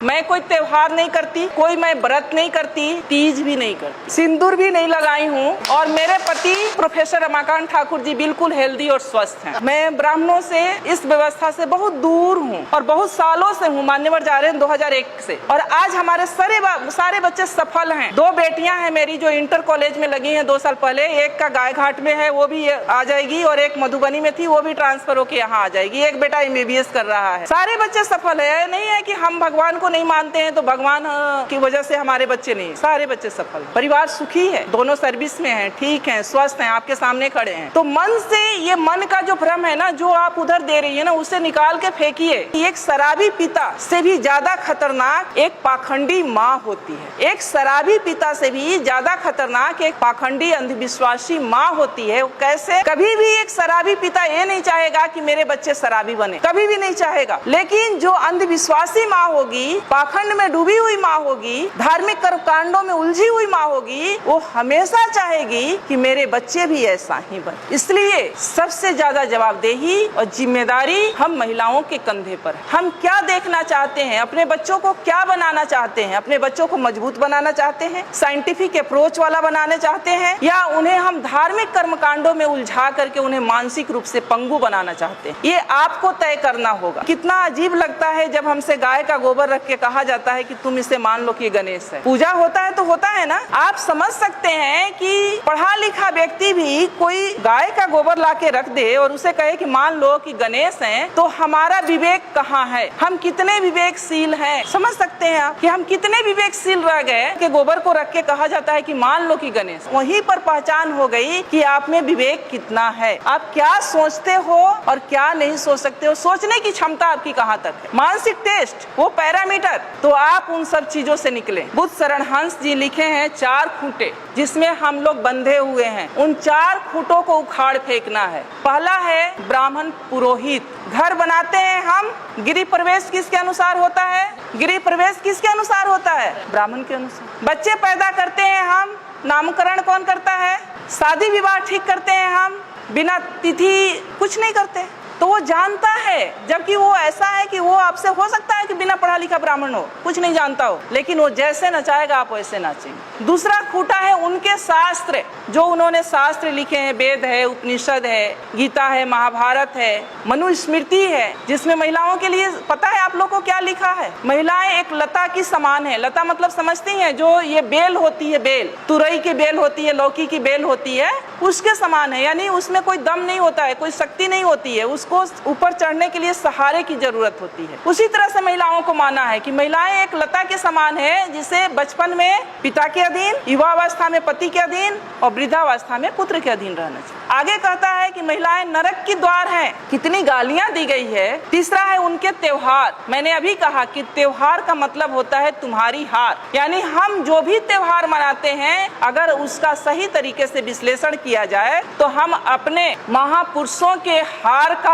मैं कोई त्योहार नहीं करती, कोई मैं व्रत नहीं करती, तीज भी नहीं करती, सिंदूर भी नहीं लगाई हूँ। और मेरे पति प्रोफेसर रमाकांत ठाकुर जी बिल्कुल हेल्दी और स्वस्थ हैं। मैं ब्राह्मणों से, इस व्यवस्था से बहुत दूर हूँ और बहुत सालों से हूँ, मान्यवर जा रहे हैं 2001 से। और आज हमारे सारे बच्चे सफल हैं। 2 बेटियां हैं मेरी जो इंटर कॉलेज में लगी हैं 2 साल पहले। एक का गायघाट में है, वो भी आ जाएगी, और एक मधुबनी में थी, वो भी ट्रांसफर होकर यहाँ आ जाएगी। एक बेटा MBBS कर रहा है। सारे बच्चे सफल है। नहीं है कि हम भगवान को नहीं मानते हैं तो भगवान की वजह से हमारे बच्चे नहीं, सारे बच्चे सफल। परिवार सुखी है, दोनों सर्विस में हैं, ठीक हैं, स्वस्थ हैं, आपके सामने खड़े हैं। तो मन से, ये मन का जो भ्रम है ना, जो आप उधर दे रही है ना, उसे निकाल के फेंकिए। एक शराबी पिता से भी ज्यादा खतरनाक एक पाखंडी माँ होती है। एक शराबी पिता से भी ज्यादा खतरनाक एक पाखंडी अंधविश्वासी माँ होती है। कैसे? कभी भी एक शराबी पिता ये नहीं चाहेगा कि मेरे बच्चे शराबी बने, कभी भी नहीं चाहेगा। लेकिन जो अंधविश्वासी माँ होगी, पाखंड में डूबी हुई माँ होगी, धार्मिक कर्मकांडों में उलझी हुई माँ होगी, वो हमेशा चाहेगी कि मेरे बच्चे भी ऐसा ही बने। इसलिए सबसे ज्यादा जवाबदेही और जिम्मेदारी हम महिलाओं के कंधे पर है। हम क्या देखना चाहते हैं, अपने बच्चों को क्या बनाना चाहते हैं? अपने बच्चों को मजबूत बनाना चाहते हैं, साइंटिफिक अप्रोच वाला बनाना चाहते हैं, या उन्हें हम धार्मिक कर्मकांडों में उलझा करके उन्हें मानसिक रूप से पंगु बनाना चाहते हैं? ये आपको तय करना होगा। कितना अजीब लगता है जब हमसे गाय का गोबर रख के कहा जाता है कि तुम इसे मान लो कि गणेश है। पूजा होता है तो होता है ना। आप समझ सकते हैं कि पढ़ा लिखा व्यक्ति भी कोई गाय का गोबर ला के रख दे और उसे कहे कि मान लो कि गणेश हैं, तो हमारा विवेक कहाँ है? हम कितने विवेकशील हैं? समझ सकते हैं आप कि हम कितने विवेकशील रह गए कि गोबर को रख के कहा जाता है कि मान लो कि गणेश। वहीं पर पहचान हो गई कि आप में विवेक कितना है, आप क्या सोचते हो और क्या नहीं सोच सकते हो, सोचने की क्षमता आपकी कहाँ तक है। मानसिक टेस्ट, वो पैरामीटर, तो आप उन सब चीजों से निकले। बुद्ध शरण हंस जी लिखे हैं 4 खूंटे जिसमें हम लोग बंधे हुए हैं। उन 4 खूंटों को उखाड़ फेंकना है। पहला है ब्राह्मण पुरोहित। घर बनाते हैं हम, गृह प्रवेश किसके अनुसार होता है? गृह प्रवेश किसके अनुसार होता है? ब्राह्मण के अनुसार। बच्चे पैदा करते हैं हम, नामकरण कौन करता है? शादी विवाह ठीक करते हैं हम, बिना तिथि कुछ नहीं करते। तो वो जानता है, जबकि वो ऐसा है कि वो आपसे हो सकता है कि बिना पढ़ा लिखा ब्राह्मण हो, कुछ नहीं जानता हो, लेकिन वो जैसे नचाएगा आप वैसे नाचेंगे। दूसरा खूंटा है उनके शास्त्र, जो उन्होंने शास्त्र लिखे हैं। वेद है, उपनिषद है, गीता है, महाभारत है, मनुस्मृति है, जिसमें महिलाओं के लिए पता है आप लोग को क्या लिखा है? महिलाएं एक लता की समान है। लता मतलब समझती हैं, जो ये बेल होती है, बेल तुरई की बेल होती है, लौकी की बेल होती है, उसके समान है। यानी उसमें कोई दम नहीं होता है, कोई शक्ति नहीं होती है, उसको ऊपर चढ़ने के लिए सहारे की जरूरत होती है। उसी तरह से महिलाओं को माना है कि महिलाएं एक लता के समान है, जिसे बचपन में पिता के अधीन, युवावस्था में पति के अधीन और वृद्धावस्था में पुत्र के अधीन रहना चाहिए। आगे कहता है कि महिलाएं नरक की द्वार हैं। कितनी गालियां दी गई है। तीसरा है उनके त्योहार। मैंने अभी कहा कि त्योहार का मतलब होता है तुम्हारी हार, यानी हम जो भी त्योहार मनाते हैं, अगर उसका सही तरीके से विश्लेषण किया जाए तो हम अपने महापुरुषों के हार का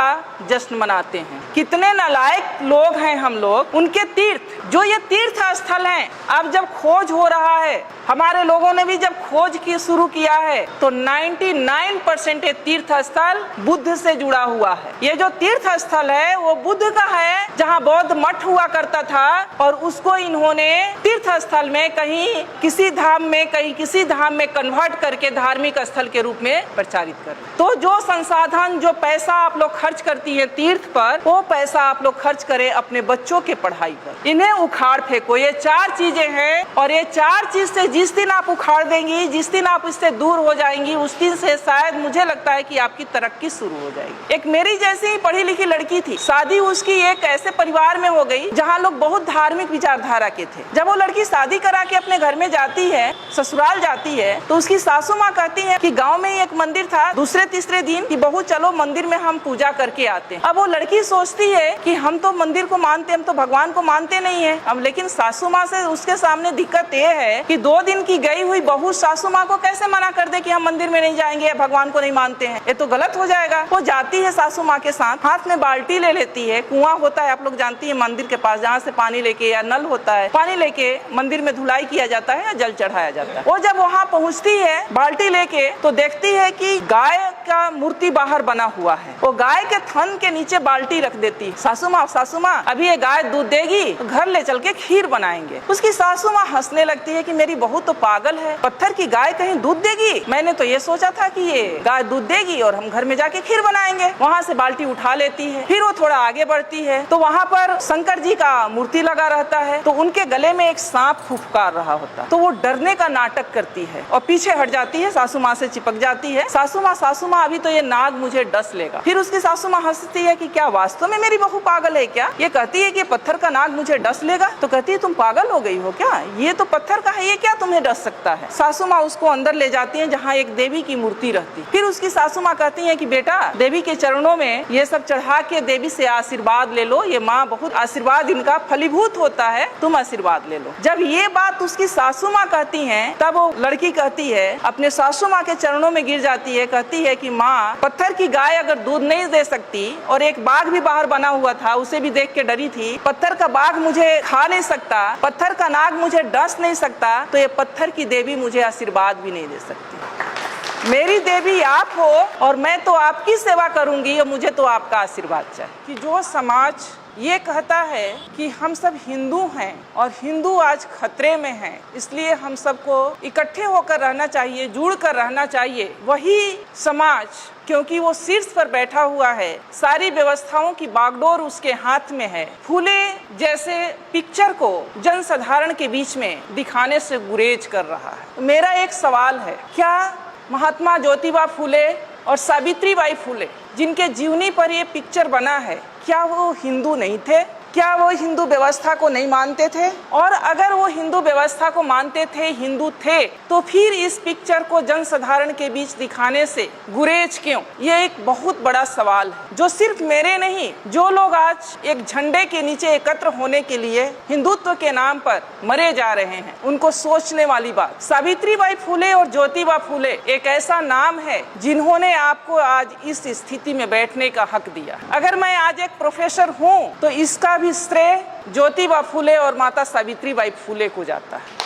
जश्न मनाते हैं। कितने नालायक लोग हैं हम लोग। उनके तीर्थ, जो ये तीर्थ स्थल हैं, अब जब खोज हो रहा है, हमारे लोगों ने भी जब खोज की शुरू किया है, तो 99% ये तीर्थ स्थल बुद्ध से जुड़ा हुआ है। ये जो तीर्थ स्थल है वो बुद्ध का है, जहाँ बौद्ध मठ हुआ करता था, और उसको इन्होंने तीर्थ स्थल में कहीं किसी धाम में, कहीं किसी धाम में कन्वर्ट करके धार्मिक स्थल के रूप में प्रचारित कर। तो जो संसाधन, जो पैसा आप लोग खर्च करती है तीर्थ पर, वो पैसा आप लोग खर्च करें अपने बच्चों के पढ़ाई पर। इन्हें उखाड़ फेंको। ये 4 चीजें हैं, और ये 4 चीज से जिस दिन आप उखाड़ देंगी, जिस दिन आप इससे दूर हो जाएंगी, उस दिन से शायद मुझे लगता है कि आपकी तरक्की शुरू हो जाएगी। एक मेरी जैसी ही पढ़ी लिखी लड़की थी, शादी उसकी एक ऐसे परिवार में हो गई जहाँ लोग बहुत धार्मिक विचारधारा के थे। जब वो लड़की शादी करा के अपने घर में जाती है, ससुराल जाती है, तो उसकी सासू माँ कहती है कि गाँव में ही एक मंदिर था, दूसरे तीसरे दिन कि बहू चलो मंदिर में हम पूजा करके आते हैं। अब वो लड़की सोचती है कि हम तो मंदिर को मानते, हम तो भगवान को मानते नहीं है। अब लेकिन सासू माँ से उसके सामने दिक्कत ये है कि 2 दिन की गई हुई बहू सासू माँ को कैसे मना कर दे कि हम मंदिर में नहीं जाएंगे या भगवान को नहीं मानते हैं, ये तो गलत हो जाएगा। वो जाती है सासू माँ के साथ, हाथ में बाल्टी ले लेती है, कुआं होता है आप लोग जानती है मंदिर के पास, जहाँ से पानी लेके या नल होता है, पानी लेके मंदिर में धुलाई किया जाता है या जल चढ़ाया जाता है। वो जब वहाँ पहुँचती है बाल्टी लेके तो देखती है कि गाय का मूर्ति बाहर बना हुआ है। वो गाय के थन के नीचे बाल्टी रख देती है। सासू माँ अभी ये गाय दूध देगी तो घर ले चल के खीर बनाएंगे। उसकी सासू माँ हंसने लगती है कि मेरी बहू तो पागल है, पत्थर की गाय कहीं दूध देगी, मैंने तो ये सोचा था कि ये गाय दूध देगी और हम घर में जाके खीर बनाएंगे। वहाँ से बाल्टी उठा लेती है। फिर वो थोड़ा आगे बढ़ती है तो वहाँ पर शंकर जी का मूर्ति लगा रहता है, तो उनके गले में एक सांप फुफकार रहा होता है, तो वो डरने का नाटक करती है और पीछे हट जाती है, सासू माँ से चिपक जाती है। सासू माँ अभी तो ये नाग मुझे डस लेगा। फिर उसकी सासू माँ हंसती है कि क्या वास्तव में मेरी बहू पागल है क्या? ये कहती है कि पत्थर का नाग मुझे डस लेगा, तो कहती है तुम पागल हो गई हो क्या, ये तो पत्थर का है, ये क्या तुम्हें डस सकता है? सासू माँ उसको अंदर ले जाती है जहाँ एक देवी की मूर्ति रहती। फिर उसकी सासू माँ कहती है कि बेटा देवी के चरणों में ये सब चढ़ा के देवी से आशीर्वाद ले लो, ये माँ बहुत आशीर्वाद इनका फलीभूत होता है, तुम आशीर्वाद ले लो। जब ये बात उसकी सासू माँ कहती है तब वो लड़की कहती है, अपने सासू माँ के चरणों में गिर जाती है, कहती है कि माँ पत्थर की गाय अगर दूध नहीं दे सकती और एक बाघ भी बाहर बना हुआ था उसे भी देख के डरी थी, पत्थर का बाघ मुझे खा नहीं सकता, पत्थर का नाग मुझे डस नहीं सकता, तो ये पत्थर की देवी मुझे आशीर्वाद भी नहीं दे सकती। मेरी देवी आप हो और मैं तो आपकी सेवा करूंगी और मुझे तो आपका आशीर्वाद चाहिए। कि जो समाज ये कहता है कि हम सब हिंदू हैं और हिंदू आज खतरे में हैं, इसलिए हम सबको इकट्ठे होकर रहना चाहिए, जुड़ कर रहना चाहिए, वही समाज क्योंकि वो शीर्ष पर बैठा हुआ है, सारी व्यवस्थाओं की बागडोर उसके हाथ में है, फूले जैसे पिक्चर को जनसाधारण के बीच में दिखाने से गुरेज कर रहा है। मेरा एक सवाल है, क्या महात्मा ज्योतिबा फूले और सावित्री बाई फूले जिनके जीवनी पर ये पिक्चर बना है, क्या वो हिंदू नहीं थे? क्या वो हिंदू व्यवस्था को नहीं मानते थे? और अगर वो हिंदू व्यवस्था को मानते थे, हिंदू थे, तो फिर इस पिक्चर को जनसाधारण के बीच दिखाने से गुरेज क्यों? ये एक बहुत बड़ा सवाल है जो सिर्फ मेरे नहीं, जो लोग आज एक झंडे के नीचे एकत्र होने के लिए हिंदुत्व के नाम पर मरे जा रहे हैं, उनको सोचने वाली बात। सावित्री बाई फूले और ज्योतिबा फूले एक ऐसा नाम है जिन्होंने आपको आज इस स्थिति में बैठने का हक दिया। अगर मैं आज एक प्रोफेसर हूँ तो इसका भी श्रेय ज्योतिबा फूले और माता सावित्री बाई फूले को जाता है,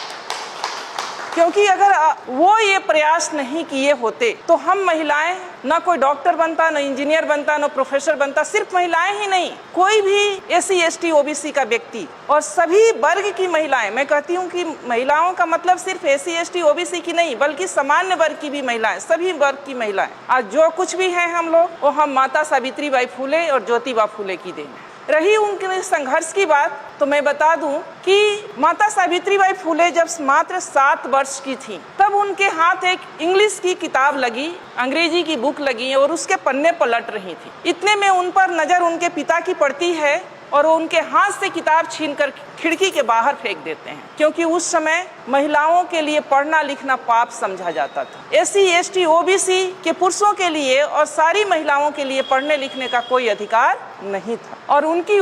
क्योंकि अगर वो ये प्रयास नहीं किए होते तो हम महिलाएं ना कोई डॉक्टर बनता, ना इंजीनियर बनता, ना प्रोफेसर बनता। सिर्फ महिलाएं ही नहीं, कोई भी SC ST OBC का व्यक्ति और सभी वर्ग की महिलाएं, मैं कहती हूँ कि महिलाओं का मतलब सिर्फ SC ST OBC की नहीं बल्कि सामान्य वर्ग की भी महिलाएं, सभी वर्ग की महिलाएं, आज जो कुछ भी हैं हम लोग, वो हम माता सावित्री बाई फूले और ज्योतिबा फूले की देन। रही उनके संघर्ष की बात तो मैं बता दूं कि माता सावित्री बाई फूले जब मात्र 7 वर्ष की थी तब उनके हाथ एक इंग्लिश की किताब लगी, अंग्रेजी की बुक लगी और उसके पन्ने पलट रही थी। इतने में उन पर नजर उनके पिता की पड़ती है और वो उनके हाथ से किताब छीनकर खिड़की के बाहर फेंक देते हैं, क्योंकि उस समय महिलाओं के लिए पढ़ना लिखना पाप समझा जाता था। SC ST OBC के पुरुषों के लिए और सारी महिलाओं के लिए पढ़ने लिखने का कोई अधिकार नहीं था। और उनकी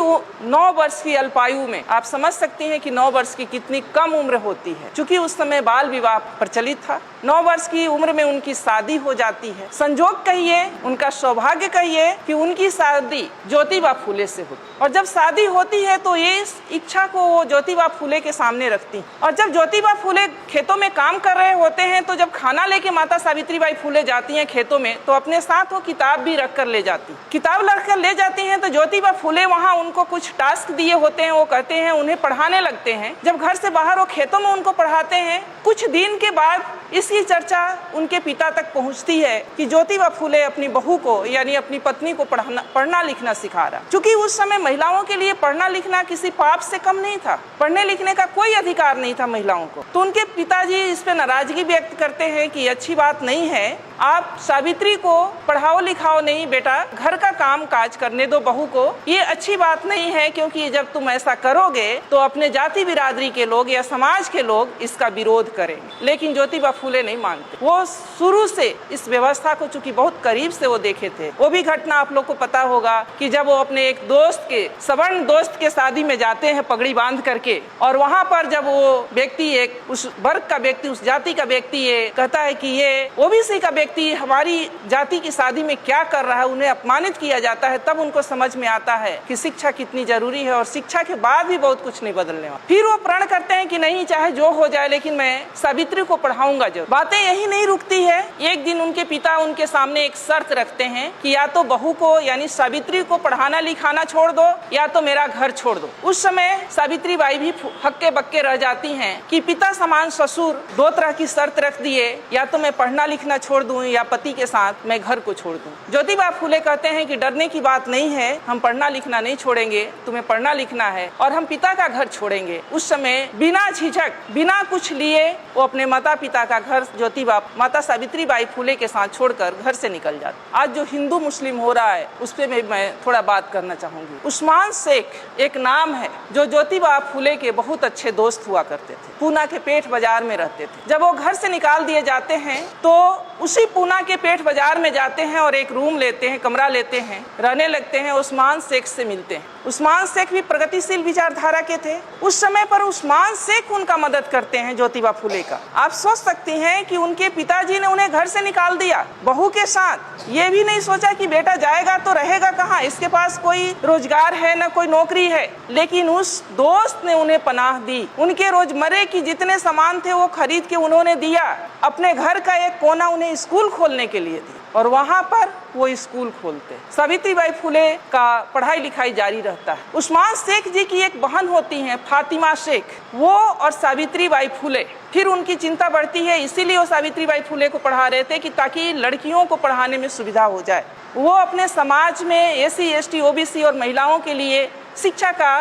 9 वर्ष की अल्पायु में आप समझ सकती हैं कि 9 वर्ष की कितनी कम उम्र होती है, क्योंकि उस समय बाल विवाह प्रचलित था। 9 वर्ष की उम्र में उनकी शादी हो जाती है। संजोग कहिए, उनका सौभाग्य कहिए कि उनकी शादी ज्योतिबा फूले से होती, और जब शादी होती है तो ये इस इच्छा को वो ज्योतिबा फूले के सामने रखती। और जब ज्योतिबा फूले खेतों में काम कर रहे होते हैं तो जब खाना लेके माता सावित्री बाई फूले जाती हैं खेतों में तो अपने साथ वो किताब भी रख कर ले जाती। किताब रख कर ले जाती हैं तो ज्योतिबा फूले वहाँ उनको कुछ टास्क दिए होते हैं, वो कहते हैं उन्हें पढ़ाने लगते हैं। जब घर से बाहर वो खेतों में उनको पढ़ाते हैं, कुछ दिन के बाद इसकी चर्चा उनके पिता तक पहुंचती है कि ज्योतिबा फूले अपनी बहू को यानी अपनी पत्नी को पढ़ना लिखना सिखा रहा। क्योंकि उस समय महिलाओं के लिए पढ़ना लिखना किसी पाप से कम नहीं था, पढ़ने लिखने का कोई अधिकार नहीं था महिलाओं को। तो उनके पिताजी इस पे नाराजगी व्यक्त करते हैं कि अच्छी बात नहीं है, आप सावित्री को पढ़ाओ लिखाओ नहीं बेटा, घर का काम काज करने दो बहू को, ये अच्छी बात नहीं है, क्योंकि जब तुम ऐसा करोगे तो अपने जाति बिरादरी के लोग या समाज के लोग इसका विरोध करेंगे। लेकिन ज्योतिबा फूले नहीं मानते। वो शुरू से इस व्यवस्था को चूंकि बहुत करीब से वो देखे थे। वो भी घटना आप लोग को पता होगा कि जब वो अपने एक दोस्त के सवर्ण दोस्त के शादी में जाते हैं पगड़ी बांध करके, और वहाँ पर जब वो व्यक्ति एक उस वर्ग का व्यक्ति, उस जाति का व्यक्ति ये कहता है कि ये OBC का व्यक्ति व्यक्ति हमारी जाति की शादी में क्या कर रहा है, उन्हें अपमानित किया जाता है, तब उनको समझ में आता है कि शिक्षा कितनी जरूरी है और शिक्षा के बाद भी बहुत कुछ नहीं बदलने वाला। फिर वो प्रण करते हैं कि नहीं, चाहे जो हो जाए लेकिन मैं सावित्री को पढ़ाऊंगा जरूर। बातें यही नहीं रुकती है। एक दिन उनके पिता उनके सामने एक शर्त रखते हैं कि या तो बहू को यानी सावित्री को पढ़ाना लिखाना छोड़ दो या तो मेरा घर छोड़ दो। उस समय सावित्री बाई भी हक्के बक्के रह जाती हैं कि पिता समान ससुर दो तरह की शर्त रख दिए, या तो मैं पढ़ना लिखना छोड़ दूं या पति के साथ मैं घर को छोड़ दूं। ज्योतिबा फूले कहते हैं कि डरने की बात नहीं है, हम पढ़ना लिखना नहीं छोड़ेंगे, तुम्हें पढ़ना लिखना है और हम पिता का घर छोड़ेंगे। उस समय बिना झिझक बिना कुछ लिए वो अपने माता पिता का घर ज्योतिबा माता सावित्री बाई फूले के साथ छोड़कर घर से निकल जाते। आज जो हिंदू मुस्लिम हो रहा है उस पे मैं थोड़ा बात करना चाहूंगी। उस्मान शेख एक नाम है जो ज्योतिबा फूले के बहुत अच्छे दोस्त हुआ करते थे। पूना के पेठ बाजार में रहते थे। जब वो घर से निकाल दिए जाते हैं तो उसी पूना के पेठ बाजार में जाते हैं और एक रूम लेते हैं, कमरा लेते हैं, रहने लगते हैं। उस्मान शेख से मिलते हैं। उस्मान शेख भी प्रगतिशील विचारधारा के थे। उस समय पर उस्मान शेख उनका मदद करते हैं ज्योतिबा फूले का। आप सोच सकती हैं कि उनके पिताजी ने उन्हें घर से निकाल दिया बहू के साथ, ये भी नहीं सोचा कि बेटा जाएगा तो रहेगा कहाँ, इसके पास कोई रोजगार है न कोई नौकरी है, लेकिन उस दोस्त ने उन्हें पनाह दी। उनके रोजमर्रे की जितने सामान थे वो खरीद के उन्होंने दिया। अपने घर का एक कोना उन्हें स्कूल खोलने के लिए दी और वहाँ पर वो स्कूल खोलते। सावित्रीबाई फूले का पढ़ाई लिखाई जारी रहता है। उस्मान शेख जी की एक बहन होती हैं फातिमा शेख, वो और सावित्रीबाई फूले, फिर उनकी चिंता बढ़ती है, इसीलिए वो सावित्रीबाई फूले को पढ़ा रहे थे कि ताकि लड़कियों को पढ़ाने में सुविधा हो जाए। वो अपने समाज में SC ST OBC और महिलाओं के लिए शिक्षा का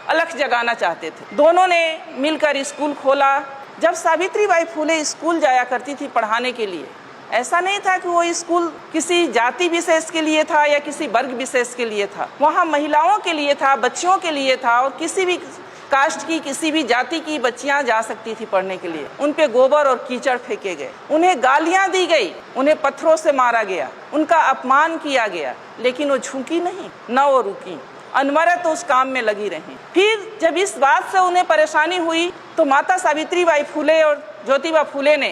अलख जगाना चाहते थे। दोनों ने मिलकर स्कूल खोला। जब सावित्रीबाई फूले स्कूल जाया करती थी पढ़ाने के लिए, ऐसा नहीं था कि वो स्कूल किसी जाति विशेष के लिए था या किसी वर्ग विशेष के लिए था। वहाँ महिलाओं के लिए था, बच्चियों के लिए था और किसी भी कास्ट की किसी भी जाति की बच्चियां जा सकती थी पढ़ने के लिए। उन पे गोबर और कीचड़ फेंके गए, उन्हें गालियां दी गई, उन्हें पत्थरों से मारा गया, उनका अपमान किया गया, लेकिन वो झुकी नहीं, न वो रुकी, अनवरत उस काम में लगी रही। फिर जब इस बात से उन्हें परेशानी हुई तो माता सावित्रीबाई फूले और ज्योतिबा फूले ने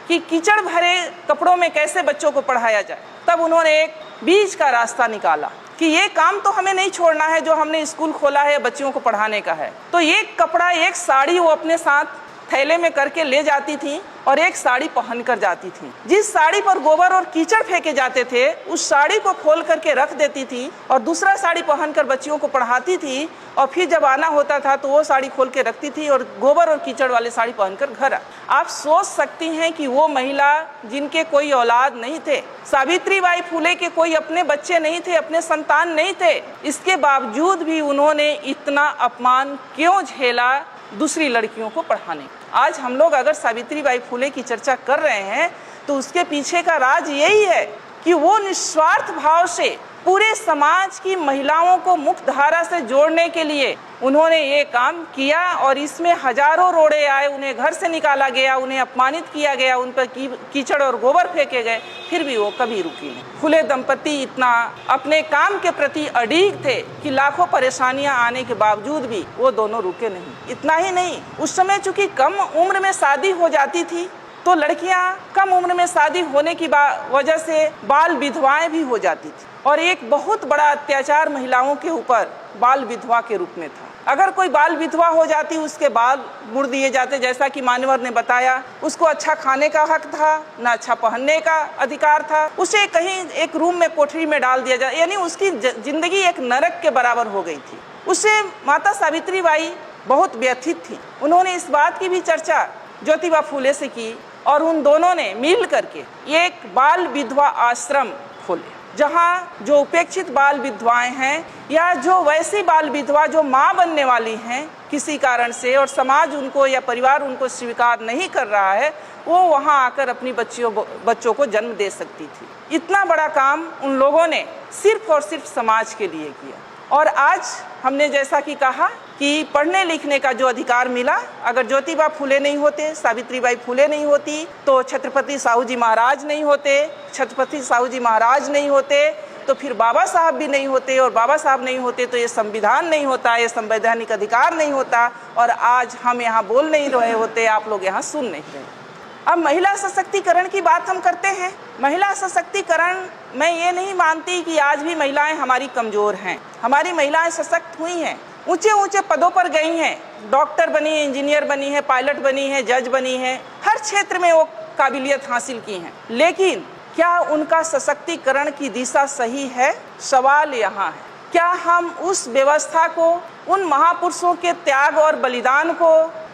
कि कीचड़ भरे कपड़ों में कैसे बच्चों को पढ़ाया जाए, तब उन्होंने एक बीच का रास्ता निकाला कि ये काम तो हमें नहीं छोड़ना है जो हमने स्कूल खोला है बच्चियों को पढ़ाने का है। तो एक कपड़ा एक साड़ी वो अपने साथ थैले में करके ले जाती थी और एक साड़ी पहन कर जाती थी। जिस साड़ी पर गोबर और कीचड़ फेंके जाते थे उस साड़ी को खोल करके रख देती थी और दूसरा साड़ी पहनकर बच्चियों को पढ़ाती थी और फिर जब आना होता था तो वो साड़ी खोल के रखती थी और गोबर और कीचड़ वाले साड़ी पहनकर घर आ। आप सोच सकती हैं कि वो महिला जिनके कोई औलाद नहीं थे, सावित्रीबाई फूले के कोई अपने बच्चे नहीं थे, अपने संतान नहीं थे, इसके बावजूद भी उन्होंने इतना अपमान क्यों झेला दूसरी लड़कियों को पढ़ाने। आज हम लोग अगर सावित्रीबाई फूले की चर्चा कर रहे हैं तो उसके पीछे का राज यही है कि वो निस्वार्थ भाव से पूरे समाज की महिलाओं को मुख्य धारा से जोड़ने के लिए उन्होंने ये काम किया और इसमें हजारों रोड़े आए, उन्हें घर से निकाला गया, उन्हें अपमानित किया गया, उन पर कीचड़ और गोबर फेंके गए, फिर भी वो कभी रुकी नहीं। फूले दंपति इतना अपने काम के प्रति अड़िग थे कि लाखों परेशानियां आने के बावजूद भी वो दोनों रुके नहीं। इतना ही नहीं, उस समय चूंकि कम उम्र में शादी हो जाती थी तो लड़कियां कम उम्र में शादी होने की वजह से बाल विधवाएं भी हो जाती थी और एक बहुत बड़ा अत्याचार महिलाओं के ऊपर बाल विधवा के रूप में था। अगर कोई बाल विधवा हो जाती उसके बाल मुड़ दिए जाते, जैसा कि मान्यवर ने बताया। उसको अच्छा खाने का हक था, ना अच्छा पहनने का अधिकार था, उसे कहीं एक रूम में कोठरी में डाल दिया जाए, यानी उसकी जिंदगी एक नरक के बराबर हो गई थी। उससे माता सावित्रीबाई बहुत व्यथित थी। उन्होंने इस बात की भी चर्चा ज्योतिबा फूले से की और उन दोनों ने मिल करके एक बाल विधवा आश्रम खोले, जहाँ जो उपेक्षित बाल विधवाएं हैं या जो वैसी बाल विधवा जो माँ बनने वाली हैं किसी कारण से और समाज उनको या परिवार उनको स्वीकार नहीं कर रहा है, वो वहाँ आकर अपनी बच्चों को जन्म दे सकती थी। इतना बड़ा काम उन लोगों ने सिर्फ और सिर्फ समाज के लिए किया। और आज हमने जैसा कि कहा कि पढ़ने लिखने का जो अधिकार मिला, अगर ज्योतिबा फूले नहीं होते, सावित्रीबाई फूले नहीं होती तो छत्रपति साहू जी महाराज नहीं होते, छत्रपति साहू जी महाराज नहीं होते तो फिर बाबा साहब भी नहीं होते और बाबा साहब नहीं होते तो ये संविधान नहीं होता, ये संवैधानिक अधिकार नहीं होता और आज हम यहाँ बोल नहीं रहे होते, आप लोग यहाँ सुन नहीं रहे। अब महिला सशक्तिकरण की बात हम करते हैं। महिला सशक्तिकरण, मैं ये नहीं मानती कि आज भी महिलाएं हमारी कमजोर हैं। हमारी महिलाएं सशक्त हुई हैं, ऊंचे ऊंचे पदों पर गई हैं, डॉक्टर बनी है, इंजीनियर बनी है, पायलट बनी है, जज बनी है, हर क्षेत्र में वो काबिलियत हासिल की हैं। लेकिन क्या उनका सशक्तिकरण की दिशा सही है? सवाल यहाँ है, क्या हम उस व्यवस्था को, उन महापुरुषों के त्याग और बलिदान को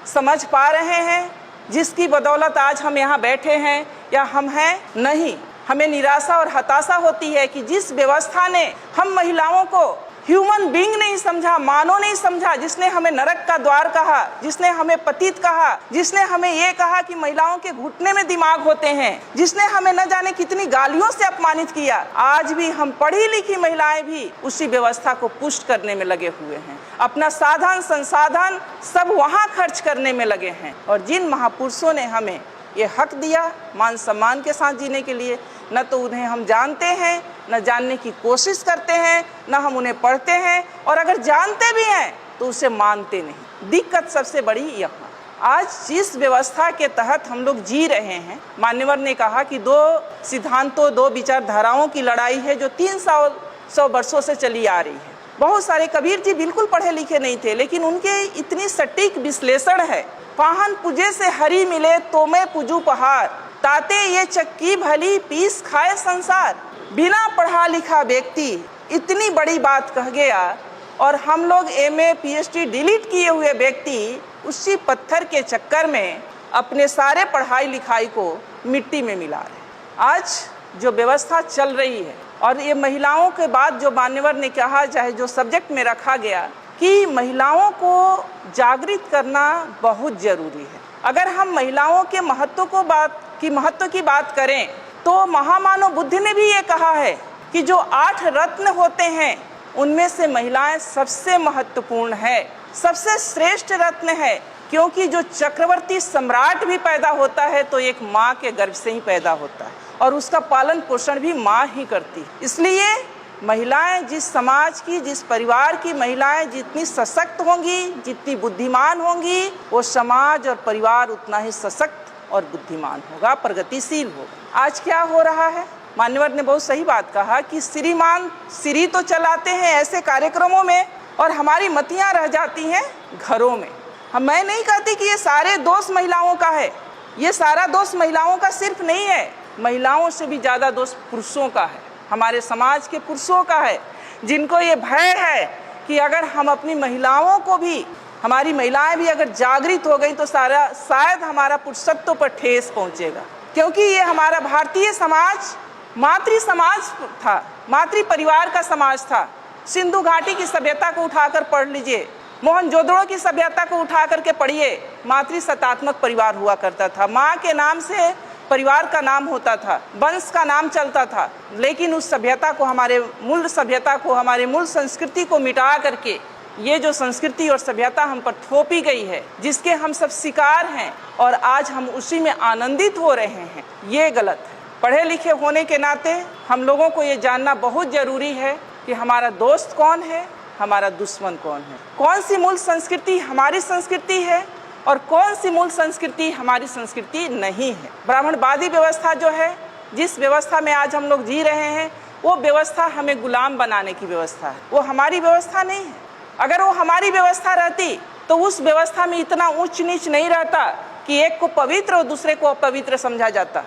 समझ पा रहे हैं जिसकी बदौलत आज हम यहाँ बैठे हैं या हम हैं? नहीं। हमें निराशा और हताशा होती है कि जिस व्यवस्था ने हम महिलाओं को ह्यूमन बीइंग नहीं समझा, मानव नहीं समझा, जिसने हमें नरक का द्वार कहा, जिसने हमें पतित कहा, जिसने हमें ये कहा कि महिलाओं के घुटने में दिमाग होते हैं, जिसने हमें न जाने कितनी गालियों से अपमानित किया, आज भी हम पढ़ी लिखी महिलाएं भी उसी व्यवस्था को पुष्ट करने में लगे हुए हैं। अपना साधन संसाधन सब वहाँ खर्च करने में लगे हैं। और जिन महापुरुषों ने हमें ये हक दिया मान सम्मान के साथ जीने के लिए, न तो उन्हें हम जानते हैं, न जानने की कोशिश करते हैं, न हम उन्हें पढ़ते हैं, और अगर जानते भी हैं तो उसे मानते नहीं। दिक्कत सबसे बड़ी यहाँ, आज जिस व्यवस्था के तहत हम लोग जी रहे हैं, मान्यवर ने कहा कि दो सिद्धांतों, दो विचारधाराओं की लड़ाई है जो 300 वर्षों से चली आ रही है। बहुत सारे, कबीर जी बिल्कुल पढ़े लिखे नहीं थे, लेकिन उनके इतनी सटीक विश्लेषण है। पाहन पूजे से हरि मिले तो मैं पूजू पहाड़, ताते ये चक्की भली पीस खाए संसार। बिना पढ़ा लिखा व्यक्ति इतनी बड़ी बात कह गया, और हम लोग MA PhD डिलीट किए हुए व्यक्ति उसी पत्थर के चक्कर में अपने सारे पढ़ाई लिखाई को मिट्टी में मिला रहे। आज जो व्यवस्था चल रही है, और ये महिलाओं के बाद जो मान्यवर ने कहा, चाहे जो सब्जेक्ट में रखा गया कि महिलाओं को जागृत करना बहुत जरूरी है। अगर हम महिलाओं के महत्व की बात करें तो महामानव बुद्ध ने भी ये कहा है कि जो 8 रत्न होते हैं उनमें से महिलाएं सबसे महत्वपूर्ण है, सबसे श्रेष्ठ रत्न है। क्योंकि जो चक्रवर्ती सम्राट भी पैदा होता है तो एक माँ के गर्भ से ही पैदा होता है, और उसका पालन पोषण भी माँ ही करती है। इसलिए महिलाएं, जिस समाज की, जिस परिवार की महिलाएं जितनी सशक्त होंगी, जितनी बुद्धिमान होंगी, वो समाज और परिवार उतना ही सशक्त और बुद्धिमान होगा, प्रगतिशील होगा। आज क्या हो रहा है? मान्यवर ने बहुत सही बात कहा कि श्रीमान श्री तो चलाते हैं ऐसे कार्यक्रमों में, और हमारी मतियां रह जाती हैं घरों में। मैं नहीं कहती कि ये सारे दोष महिलाओं का है, ये सारा दोष महिलाओं का सिर्फ नहीं है, महिलाओं से भी ज़्यादा दोष पुरुषों का है, हमारे समाज के पुरुषों का है, जिनको ये भय है कि अगर हम अपनी महिलाओं को भी, हमारी महिलाएं भी अगर जागृत हो गई तो शायद हमारा पुरुषत्व पर ठेस पहुंचेगा। क्योंकि ये हमारा भारतीय समाज मातृ समाज था, मातृ परिवार का समाज था। सिंधु घाटी की सभ्यता को उठाकर पढ़ लीजिए, मोहनजोदड़ो की सभ्यता को उठा करके पढ़िए, मातृ सत्तात्मक परिवार हुआ करता था। माँ के नाम से परिवार का नाम होता था, वंश का नाम चलता था। लेकिन उस सभ्यता को, हमारे मूल सभ्यता को, हमारे मूल संस्कृति को मिटा करके ये जो संस्कृति और सभ्यता हम पर थोपी गई है, जिसके हम सब शिकार हैं, और आज हम उसी में आनंदित हो रहे हैं, ये गलत है। पढ़े लिखे होने के नाते हम लोगों को ये जानना बहुत ज़रूरी है कि हमारा दोस्त कौन है, हमारा दुश्मन कौन है, कौन सी मूल संस्कृति हमारी संस्कृति है और कौन सी मूल संस्कृति हमारी संस्कृति नहीं है। ब्राह्मणवादी व्यवस्था जो है, जिस व्यवस्था में आज हम लोग जी रहे हैं, वो व्यवस्था हमें गुलाम बनाने की व्यवस्था है, वो हमारी व्यवस्था नहीं है। अगर वो हमारी व्यवस्था रहती तो उस व्यवस्था में इतना ऊंच नीच नहीं रहता कि एक को पवित्र और दूसरे को अपवित्र समझा जाता।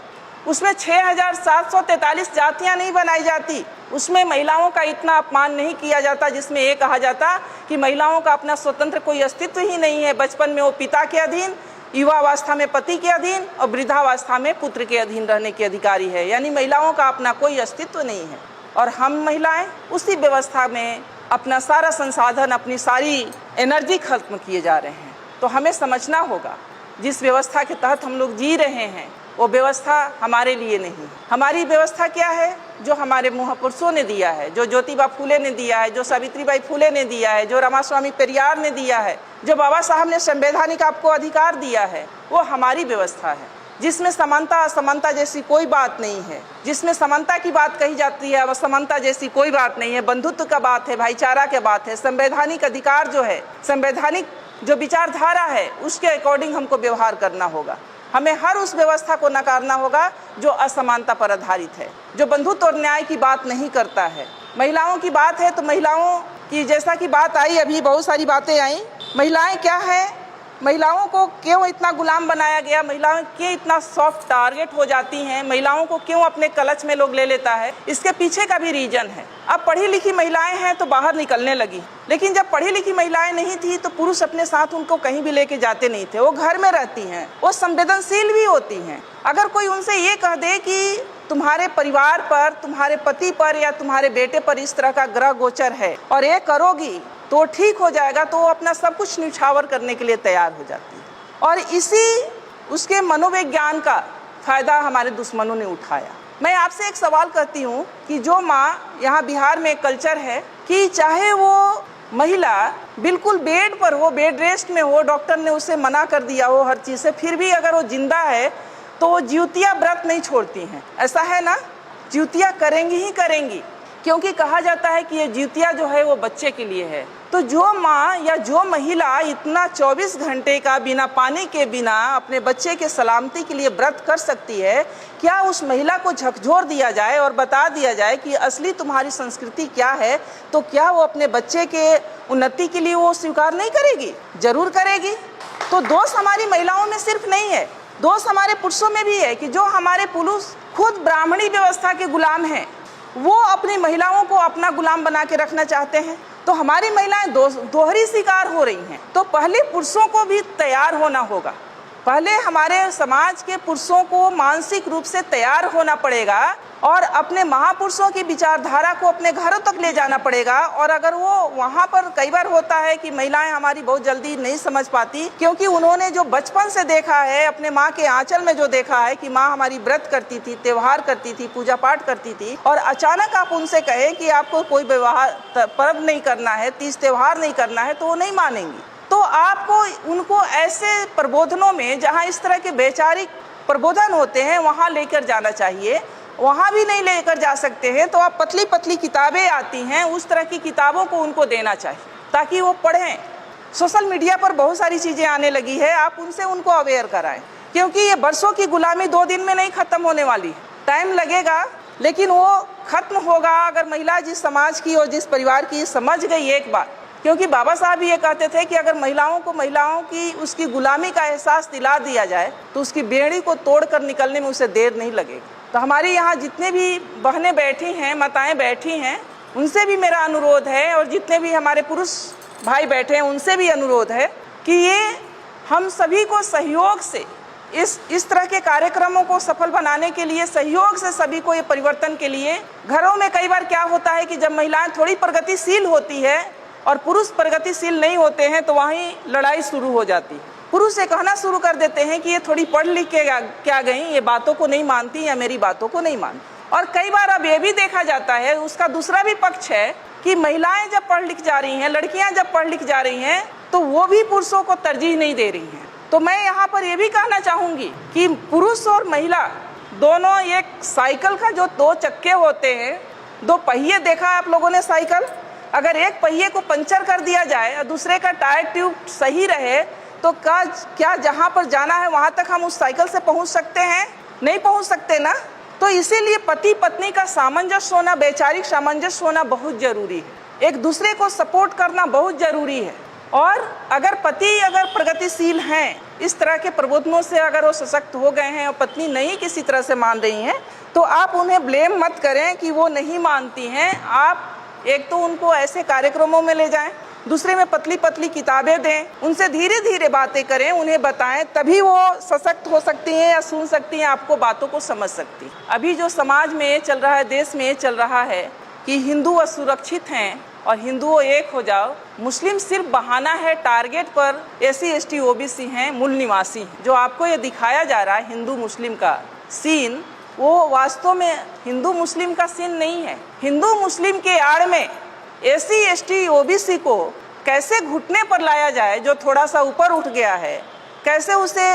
उसमें 6743 जातियां नहीं बनाई जाती, उसमें महिलाओं का इतना अपमान नहीं किया जाता, जिसमें ये कहा जाता कि महिलाओं का अपना स्वतंत्र कोई अस्तित्व ही नहीं है। बचपन में वो पिता के अधीन, युवावस्था में पति के अधीन और वृद्धावस्था में पुत्र के अधीन रहने की अधिकारी है, यानी महिलाओं का अपना कोई अस्तित्व नहीं है। और हम महिलाएं उसी व्यवस्था में अपना सारा संसाधन, अपनी सारी एनर्जी खत्म किए जा रहे हैं। तो हमें समझना होगा, जिस व्यवस्था के तहत हम लोग जी रहे हैं वो व्यवस्था हमारे लिए नहीं। हमारी व्यवस्था क्या है? जो हमारे महापुरुषों ने दिया है, जो ज्योतिबा फूले ने दिया है, जो सावित्रीबाई फूले ने दिया है, जो रामास्वामी पेरियार ने दिया है, जो बाबा साहब ने संवैधानिक आपको अधिकार दिया है, वो हमारी व्यवस्था है, जिसमें समानता असमानता जैसी कोई बात नहीं है। जिसमें समानता की बात कही जाती है, असमानता जैसी कोई बात नहीं है। बंधुत्व का बात है, भाईचारा की बात है। संवैधानिक अधिकार जो है, संवैधानिक जो विचारधारा है, उसके अकॉर्डिंग हमको व्यवहार करना होगा। हमें हर उस व्यवस्था को नकारना होगा जो असमानता पर आधारित है, जो बंधुत्व और न्याय की बात नहीं करता है। महिलाओं की बात है तो महिलाओं की जैसा कि बात आई, अभी बहुत सारी बातें आई। महिलाएं क्या है, महिलाओं को क्यों इतना गुलाम बनाया गया, महिलाएं क्यों इतना सॉफ्ट टारगेट हो जाती हैं, महिलाओं को क्यों अपने कलच में लोग ले लेता है, इसके पीछे का भी रीजन है। अब पढ़ी लिखी महिलाएं हैं तो बाहर निकलने लगी, लेकिन जब पढ़ी लिखी महिलाएं नहीं थी तो पुरुष अपने साथ उनको कहीं भी लेके जाते नहीं थे। वो घर में रहती हैं, वो संवेदनशील भी होती हैं। अगर कोई उनसे ये कह दे कि तुम्हारे परिवार पर, तुम्हारे पति पर या तुम्हारे बेटे पर इस तरह का ग्रह गोचर है और ये करोगी तो ठीक हो जाएगा, तो वो अपना सब कुछ न्यौछावर करने के लिए तैयार हो जाती है। और इसी उसके मनोविज्ञान का फायदा हमारे दुश्मनों ने उठाया। मैं आपसे एक सवाल करती हूँ कि जो माँ, यहाँ बिहार में एक कल्चर है कि चाहे वो महिला बिल्कुल बेड पर हो, बेड रेस्ट में हो, डॉक्टर ने उसे मना कर दिया हो हर चीज़ से, फिर भी अगर वो जिंदा है तो वो ज्योतिया व्रत नहीं छोड़ती हैं। ऐसा है ना, ज्योतिया करेंगी ही करेंगी, क्योंकि कहा जाता है कि ये ज्योतिया जो है वो बच्चे के लिए है। तो जो माँ या जो महिला इतना 24 घंटे का बिना पानी के, बिना अपने बच्चे के सलामती के लिए व्रत कर सकती है, क्या उस महिला को झकझोर दिया जाए और बता दिया जाए कि असली तुम्हारी संस्कृति क्या है, तो क्या वो अपने बच्चे के उन्नति के लिए वो स्वीकार नहीं करेगी? जरूर करेगी। तो दोष हमारी महिलाओं में सिर्फ नहीं है, दोष हमारे पुरुषों में भी है कि जो हमारे पुरुष खुद ब्राह्मणी व्यवस्था के गुलाम हैं, वो अपनी महिलाओं को अपना गुलाम बना के रखना चाहते हैं। तो हमारी महिलाएं दोहरी शिकार हो रही हैं। तो पहले पुरुषों को भी तैयार होना होगा, पहले हमारे समाज के पुरुषों को मानसिक रूप से तैयार होना पड़ेगा और अपने महापुरुषों की विचारधारा को अपने घरों तक ले जाना पड़ेगा। और अगर वो वहाँ पर, कई बार होता है कि महिलाएं हमारी बहुत जल्दी नहीं समझ पाती, क्योंकि उन्होंने जो बचपन से देखा है, अपने माँ के आंचल में जो देखा है कि माँ हमारी व्रत करती थी, त्योहार करती थी, पूजा पाठ करती थी, और अचानक आप उनसे कहें कि आपको कोई पर्व नहीं करना है, तीज त्योहार नहीं करना है, तो वो नहीं मानेंगी। तो आपको उनको ऐसे प्रबोधनों में, जहाँ इस तरह के वैचारिक प्रबोधन होते हैं, वहाँ लेकर जाना चाहिए। वहाँ भी नहीं लेकर जा सकते हैं तो आप पतली पतली किताबें आती हैं, उस तरह की किताबों को उनको देना चाहिए ताकि वो पढ़ें। सोशल मीडिया पर बहुत सारी चीज़ें आने लगी है, आप उनसे उनको अवेयर कराएं, क्योंकि ये बरसों की गुलामी 2 दिन में नहीं खत्म होने वाली। टाइम लगेगा, लेकिन वो खत्म होगा अगर महिला जिस समाज की और जिस परिवार की समझ गई एक बात। क्योंकि बाबा साहब ये कहते थे कि अगर महिलाओं की उसकी गुलामी का एहसास दिला दिया जाए तो उसकी बेड़ी को तोड़कर निकलने में उसे देर नहीं लगेगी। तो हमारी यहाँ जितने भी बहनें बैठी हैं, माताएं बैठी हैं, उनसे भी मेरा अनुरोध है, और जितने भी हमारे पुरुष भाई बैठे हैं उनसे भी अनुरोध है कि ये हम सभी को सहयोग से इस तरह के कार्यक्रमों को सफल बनाने के लिए, सहयोग से सभी को ये परिवर्तन के लिए, घरों में कई बार क्या होता है कि जब महिलाएं थोड़ी प्रगतिशील होती है और पुरुष प्रगतिशील नहीं होते हैं तो वहीं लड़ाई शुरू हो जाती है। पुरुष ये कहना शुरू कर देते हैं कि ये थोड़ी पढ़ लिख के क्या गई, ये बातों को नहीं मानती या मेरी बातों को नहीं मानती। और कई बार अब ये भी देखा जाता है, उसका दूसरा भी पक्ष है कि महिलाएं जब पढ़ लिख जा रही हैं, लड़कियां जब पढ़ लिख जा रही हैं, तो वो भी पुरुषों को तरजीह नहीं दे रही हैं। तो मैं यहाँ पर ये भी कहना चाहूँगी कि पुरुष और महिला दोनों, एक साइकिल का जो 2 चक्के होते हैं, 2 पहिए देखा आप लोगों ने साइकिल, अगर एक पहिए को पंचर कर दिया जाए और दूसरे का टायर ट्यूब सही रहे तो क्या जहाँ पर जाना है वहाँ तक हम उस साइकिल से पहुँच सकते हैं? नहीं पहुँच सकते ना। तो इसीलिए पति पत्नी का सामंजस्य होना, वैचारिक सामंजस्य होना बहुत जरूरी है, एक दूसरे को सपोर्ट करना बहुत जरूरी है। और अगर पति अगर प्रगतिशील हैं, इस तरह के प्रबोधनों से अगर वो सशक्त हो गए हैं और पत्नी नहीं किसी तरह से मान रही हैं, तो आप उन्हें ब्लेम मत करें कि वो नहीं मानती हैं। आप एक तो उनको ऐसे कार्यक्रमों में ले जाएं, दूसरे में पतली पतली किताबें दें, उनसे धीरे धीरे बातें करें, उन्हें बताएं, तभी वो सशक्त हो सकती हैं या सुन सकती हैं, आपको बातों को समझ सकती हैं। अभी जो समाज में चल रहा है, देश में चल रहा है कि हिंदू असुरक्षित हैं और हिंदुओं एक हो जाओ, मुस्लिम सिर्फ बहाना है, टारगेट पर SC ST OBC हैं, मूल निवासी हैं। जो आपको ये दिखाया जा रहा है हिंदू मुस्लिम का सीन, वो वास्तव में हिंदू मुस्लिम का सीन नहीं है। हिंदू मुस्लिम के आड़ में SC ST OBC को कैसे घुटने पर लाया जाए, जो थोड़ा सा ऊपर उठ गया है, कैसे उसे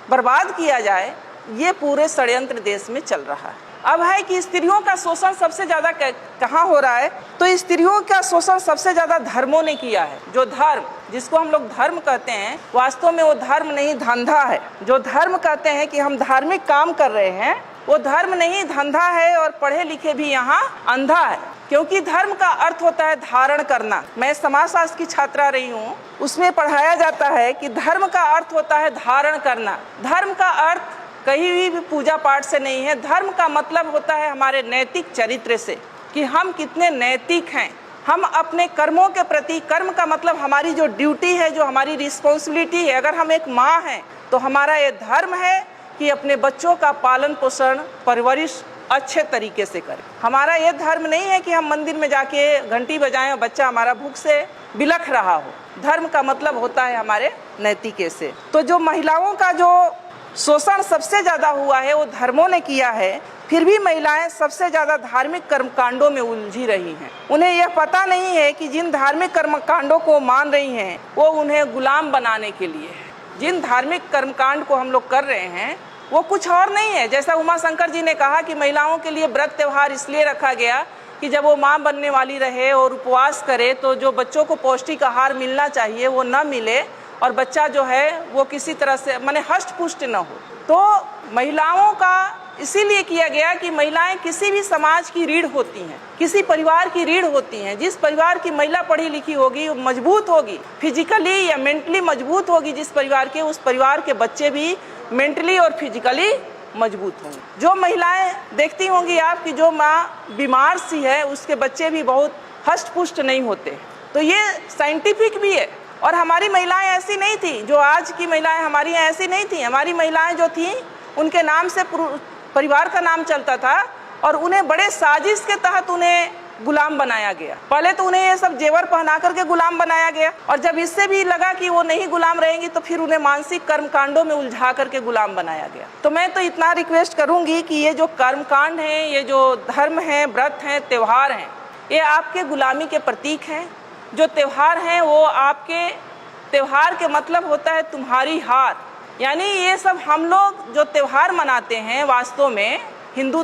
बर्बाद किया जाए, ये पूरे षड्यंत्र देश में चल रहा है। अब है कि स्त्रियों का शोषण सबसे ज़्यादा कहाँ हो रहा है, तो स्त्रियों का शोषण सबसे ज़्यादा धर्मों ने किया है। जो धर्म, जिसको हम लोग धर्म कहते हैं, वास्तव में वो धर्म नहीं धंधा है। जो धर्म कहते हैं कि हम धार्मिक काम कर रहे हैं, वो धर्म नहीं धंधा है। और पढ़े लिखे भी यहाँ अंधा है, क्योंकि धर्म का अर्थ होता है धारण करना। मैं समाजशास्त्र की छात्रा रही हूँ, उसमें पढ़ाया जाता है कि धर्म का अर्थ होता है धारण करना। धर्म का अर्थ कहीं भी पूजा पाठ से नहीं है। धर्म का मतलब होता है हमारे नैतिक चरित्र से, कि हम कितने नैतिक हैं। हम अपने कर्मों के प्रति, कर्म का मतलब हमारी जो ड्यूटी है, जो हमारी रिस्पॉन्सिबिलिटी है। अगर हम एक माँ हैं तो हमारा ये धर्म है कि अपने बच्चों का पालन पोषण परवरिश अच्छे तरीके से करें। हमारा ये धर्म नहीं है कि हम मंदिर में जाके घंटी बजाएं और बच्चा हमारा भूख से बिलख रहा हो। धर्म का मतलब होता है हमारे नैतिके से। तो जो महिलाओं का जो शोषण सबसे ज़्यादा हुआ है वो धर्मों ने किया है, फिर भी महिलाएं सबसे ज़्यादा धार्मिक कर्मकांडों में उलझी रही हैं। उन्हें यह पता नहीं है कि जिन धार्मिक कर्मकांडों को मान रही हैं वो उन्हें गुलाम बनाने के लिए है। जिन धार्मिक कर्मकांड को हम लोग कर रहे हैं वो कुछ और नहीं है। जैसा उमा शंकर जी ने कहा कि महिलाओं के लिए व्रत त्यौहार इसलिए रखा गया कि जब वो माँ बनने वाली रहे और उपवास करे तो जो बच्चों को पौष्टिक आहार मिलना चाहिए वो न मिले और बच्चा जो है वो किसी तरह से माने हष्ट पुष्ट न हो। तो महिलाओं का इसीलिए किया गया कि महिलाएं किसी भी समाज की रीढ़ होती हैं, किसी परिवार की रीढ़ होती हैं। जिस परिवार की महिला पढ़ी लिखी होगी, मजबूत होगी, फिजिकली या मेंटली मजबूत होगी जिस परिवार के, उस परिवार के बच्चे भी मेंटली और फिजिकली मजबूत होंगे। जो महिलाएं देखती होंगी आप कि जो माँ बीमार सी है उसके बच्चे भी बहुत हष्ट पुष्ट नहीं होते। तो ये साइंटिफिक भी है। और हमारी महिलाएं ऐसी नहीं थी, जो आज की महिलाएं हमारी यहाँ ऐसी नहीं थी। हमारी महिलाएं जो थी उनके नाम से परिवार का नाम चलता था और उन्हें बड़े साजिश के तहत उन्हें गुलाम बनाया गया। पहले तो उन्हें ये सब जेवर पहना करके गुलाम बनाया गया और जब इससे भी लगा कि वो नहीं गुलाम रहेंगी तो फिर उन्हें मानसिक कर्मकांडों में उलझा करके गुलाम बनाया गया। तो मैं तो इतना रिक्वेस्ट करूंगी कि ये जो कर्मकांड हैं, ये जो धर्म हैं, व्रत हैं, त्यौहार हैं, ये आपके गुलामी के प्रतीक हैं। जो त्यौहार हैं वो आपके, त्यौहार के मतलब होता है तुम्हारी हार। यानी ये सब हम लोग जो त्यौहार मनाते हैं, वास्तव में हिंदू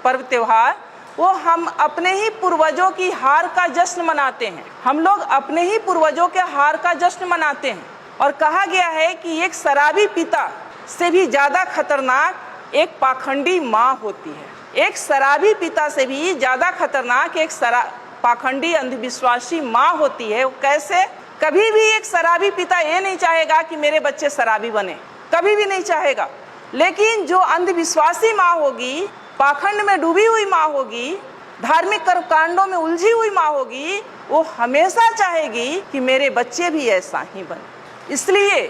पर्व त्यौहार, वो हम अपने ही पूर्वजों की हार का जश्न मनाते हैं। हम लोग अपने ही पूर्वजों के हार का जश्न मनाते हैं। और कहा गया है कि एक शराबी पिता से भी ज़्यादा खतरनाक एक पाखंडी माँ होती है। एक शराबी पिता से भी ज़्यादा खतरनाक एक पाखंडी अंधविश्वासी माँ होती है। कैसे? कभी भी एक शराबी पिता ये नहीं चाहेगा कि मेरे बच्चे शराबी बने, कभी भी नहीं चाहेगा। लेकिन जो अंधविश्वासी माँ होगी, पाखंड में डूबी हुई माँ होगी, धार्मिक कर्मकांडों में उलझी हुई माँ होगी, वो हमेशा चाहेगी कि मेरे बच्चे भी ऐसा ही बने। इसलिए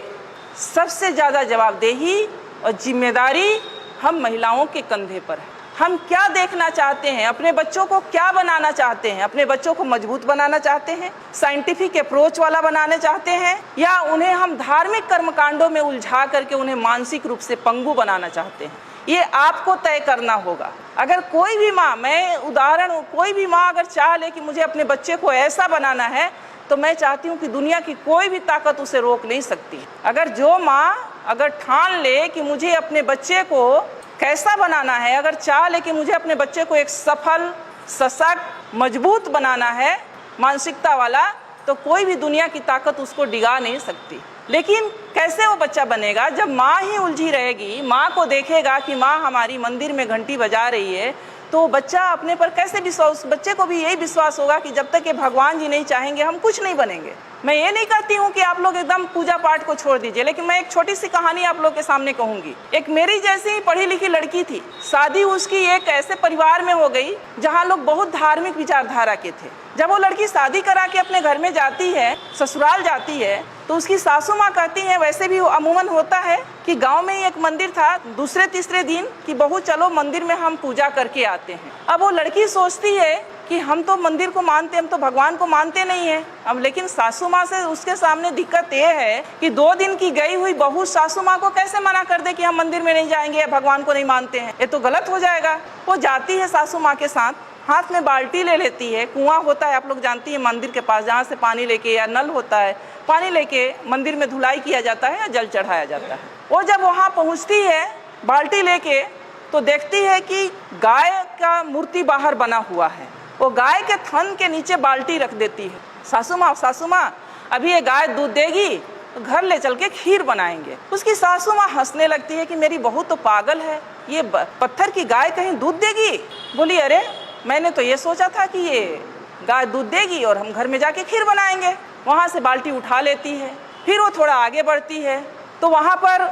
सबसे ज़्यादा जवाबदेही और जिम्मेदारी हम महिलाओं के कंधे पर है। हम क्या देखना चाहते हैं, अपने बच्चों को क्या बनाना चाहते हैं? अपने बच्चों को मजबूत बनाना चाहते हैं, साइंटिफिक अप्रोच वाला बनाना चाहते हैं, या उन्हें हम धार्मिक कर्मकांडों में उलझा करके उन्हें मानसिक रूप से पंगु बनाना चाहते हैं? ये आपको तय करना होगा। अगर कोई भी माँ, मैं उदाहरण, कोई भी माँ अगर चाह ले कि मुझे अपने बच्चे को ऐसा बनाना है, तो मैं चाहती हूँ कि दुनिया की कोई भी ताकत उसे रोक नहीं सकती। अगर जो माँ अगर ठान ले कि मुझे अपने बच्चे को कैसा बनाना है, अगर चाह ले कि मुझे अपने बच्चे को एक सफल, सशक्त, मजबूत बनाना है, मानसिकता वाला, तो कोई भी दुनिया की ताकत उसको डिगा नहीं सकती। लेकिन कैसे वो बच्चा बनेगा? जब माँ ही उलझी रहेगी, माँ को देखेगा कि माँ हमारी मंदिर में घंटी बजा रही है, तो बच्चा अपने पर कैसे विश्वास, बच्चे को भी यही विश्वास होगा कि जब तक ये भगवान जी नहीं चाहेंगे हम कुछ नहीं बनेंगे। मैं ये नहीं कहती हूँ कि आप लोग एकदम पूजा पाठ को छोड़ दीजिए, लेकिन मैं एक छोटी सी कहानी आप लोग के सामने कहूँगी। एक मेरी जैसी ही पढ़ी लिखी लड़की थी, शादी उसकी एक ऐसे परिवार में हो गई जहाँ लोग बहुत धार्मिक विचारधारा के थे। जब वो लड़की शादी करा के अपने घर में जाती है, ससुराल जाती है, तो उसकी सासू माँ कहती हैं, वैसे भी अमूमन होता है कि गांव में ही एक मंदिर था, दूसरे तीसरे दिन कि बहू चलो मंदिर में हम पूजा करके आते हैं। अब वो लड़की सोचती है कि हम तो मंदिर को मानते, हम तो भगवान को मानते नहीं है। अब लेकिन सासू माँ से उसके सामने दिक्कत ये है कि 2 दिन की गई हुई बहू सासू माँ को कैसे मना कर दे कि हम मंदिर में नहीं जाएंगे या भगवान को नहीं मानते हैं, ये तो गलत हो जाएगा। वो जाती है सासू माँ के साथ, हाथ में बाल्टी ले लेती है, कुआं होता है आप लोग जानती हैं मंदिर के पास, जहाँ से पानी लेके, या नल होता है, पानी लेके मंदिर में धुलाई किया जाता है या जल चढ़ाया जाता है। वो जब वहाँ पहुँचती है बाल्टी लेके, तो देखती है कि गाय का मूर्ति बाहर बना हुआ है। वो गाय के थन के नीचे बाल्टी रख देती है। सासू माँ अभी ये गाय दूध देगी तो घर ले चल के खीर बनाएंगे। उसकी सासू माँ हंसने लगती है कि मेरी बहू तो पागल है, ये पत्थर की गाय कहीं दूध देगी। बोली अरे मैंने तो ये सोचा था कि ये गाय दूध देगी और हम घर में जाके खीर बनाएंगे। वहाँ से बाल्टी उठा लेती है, फिर वो थोड़ा आगे बढ़ती है तो वहाँ पर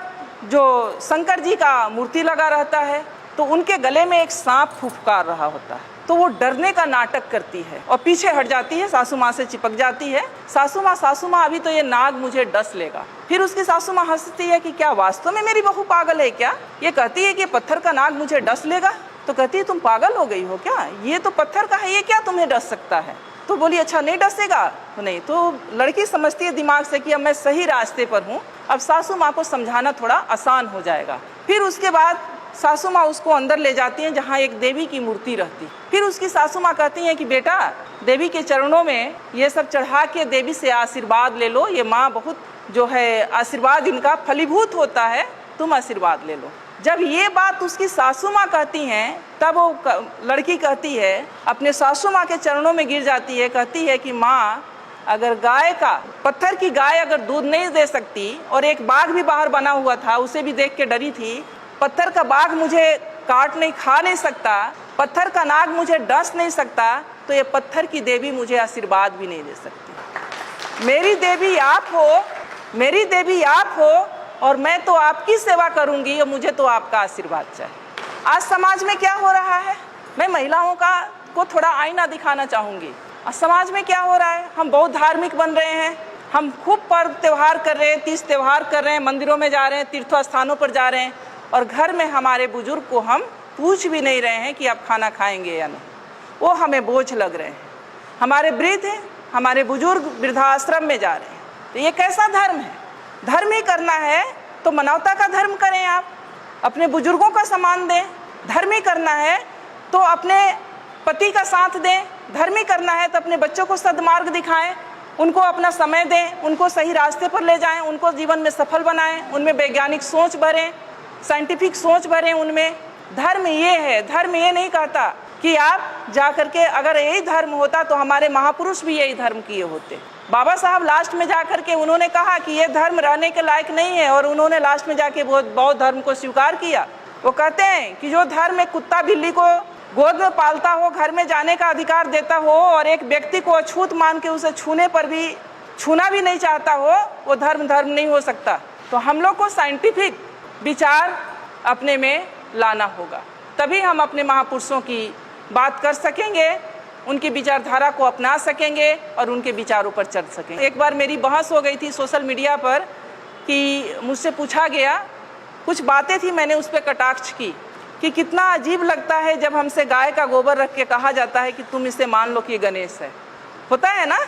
जो शंकर जी का मूर्ति लगा रहता है तो उनके गले में एक सांप फुफकार रहा होता है, तो वो डरने का नाटक करती है और पीछे हट जाती है, सासू माँ से चिपक जाती है। सासू माँ अभी तो ये नाग मुझे डस लेगा। फिर उसकी सासू माँ हंसती है कि क्या वास्तव में मेरी बहू पागल है क्या? ये कहती है कि पत्थर का नाग मुझे डस लेगा। तो कहती है तुम पागल हो गई हो क्या? ये तो पत्थर का है, ये क्या तुम्हें डस सकता है? तो बोली अच्छा नहीं डसेगा? तो नहीं। तो लड़की समझती है दिमाग से कि अब मैं सही रास्ते पर हूँ, अब सासू माँ को समझाना थोड़ा आसान हो जाएगा। फिर उसके बाद सासू माँ उसको अंदर ले जाती हैं जहाँ एक देवी की मूर्ति रहती। फिर उसकी सासू माँ कहती हैं कि बेटा देवी के चरणों में ये सब चढ़ा के देवी से आशीर्वाद ले लो, ये माँ बहुत जो है आशीर्वाद इनका फलीभूत होता है, तुम आशीर्वाद ले लो। जब ये बात उसकी सासू माँ कहती हैं तब वो लड़की कहती है, अपने सासू माँ के चरणों में गिर जाती है, कहती है कि माँ अगर गाय का, पत्थर की गाय अगर दूध नहीं दे सकती और एक बाघ भी बाहर बना हुआ था उसे भी देख के डरी थी, पत्थर का बाघ मुझे काट नहीं खा नहीं सकता, पत्थर का नाग मुझे डस नहीं सकता, तो ये पत्थर की देवी मुझे आशीर्वाद भी नहीं दे सकती। मेरी देवी आप हो, मेरी देवी आप हो और मैं तो आपकी सेवा करूंगी और मुझे तो आपका आशीर्वाद चाहिए। आज समाज में क्या हो रहा है, मैं महिलाओं को थोड़ा आईना दिखाना चाहूँगी। आज समाज में क्या हो रहा है, हम बहुत धार्मिक बन रहे हैं, हम खूब पर्व त्यौहार कर रहे हैं, तीज त्यौहार कर रहे हैं, मंदिरों में जा रहे हैं, तीर्थ स्थानों पर जा रहे हैं और घर में हमारे बुजुर्ग को हम पूछ भी नहीं रहे हैं कि आप खाना खाएंगे या नहीं, वो हमें बोझ लग रहे हैं। हमारे वृद्ध हैं, हमारे बुजुर्ग वृद्धाश्रम में जा रहे हैं, तो ये कैसा धर्म है? धर्म ही करना है तो मानवता का धर्म करें, आप अपने बुजुर्गों का सम्मान दें। धर्म ही करना है तो अपने पति का साथ दें। धर्म ही करना है तो अपने बच्चों को सद्मार्ग दिखाएं, उनको अपना समय दें, उनको सही रास्ते पर ले जाएं, उनको जीवन में सफल बनाएं, उनमें वैज्ञानिक सोच भरें, साइंटिफिक सोच भरें उनमें। धर्म ये है, धर्म ये नहीं कहता कि आप जा करके, अगर यही धर्म होता तो हमारे महापुरुष भी यही धर्म किए होते। बाबा साहब लास्ट में जा करके उन्होंने कहा कि ये धर्म रहने के लायक नहीं है और उन्होंने लास्ट में जाके बौद्ध धर्म को स्वीकार किया। वो कहते हैं कि जो धर्म एक कुत्ता बिल्ली को गोद में पालता हो, घर में जाने का अधिकार देता हो और एक व्यक्ति को अछूत मान के उसे छूना भी नहीं चाहता हो, वो धर्म नहीं हो सकता। तो हम लोग को साइंटिफिक विचार अपने में लाना होगा, तभी हम अपने महापुरुषों की बात कर सकेंगे, उनकी विचारधारा को अपना सकेंगे और उनके विचारों पर चल सकेंगे। एक बार मेरी बहस हो गई थी सोशल मीडिया पर कि मुझसे पूछा गया, कुछ बातें थी, मैंने उस पर कटाक्ष की कि कितना अजीब लगता है जब हमसे गाय का गोबर रख के कहा जाता है कि तुम इसे मान लो कि गणेश है। होता है ना,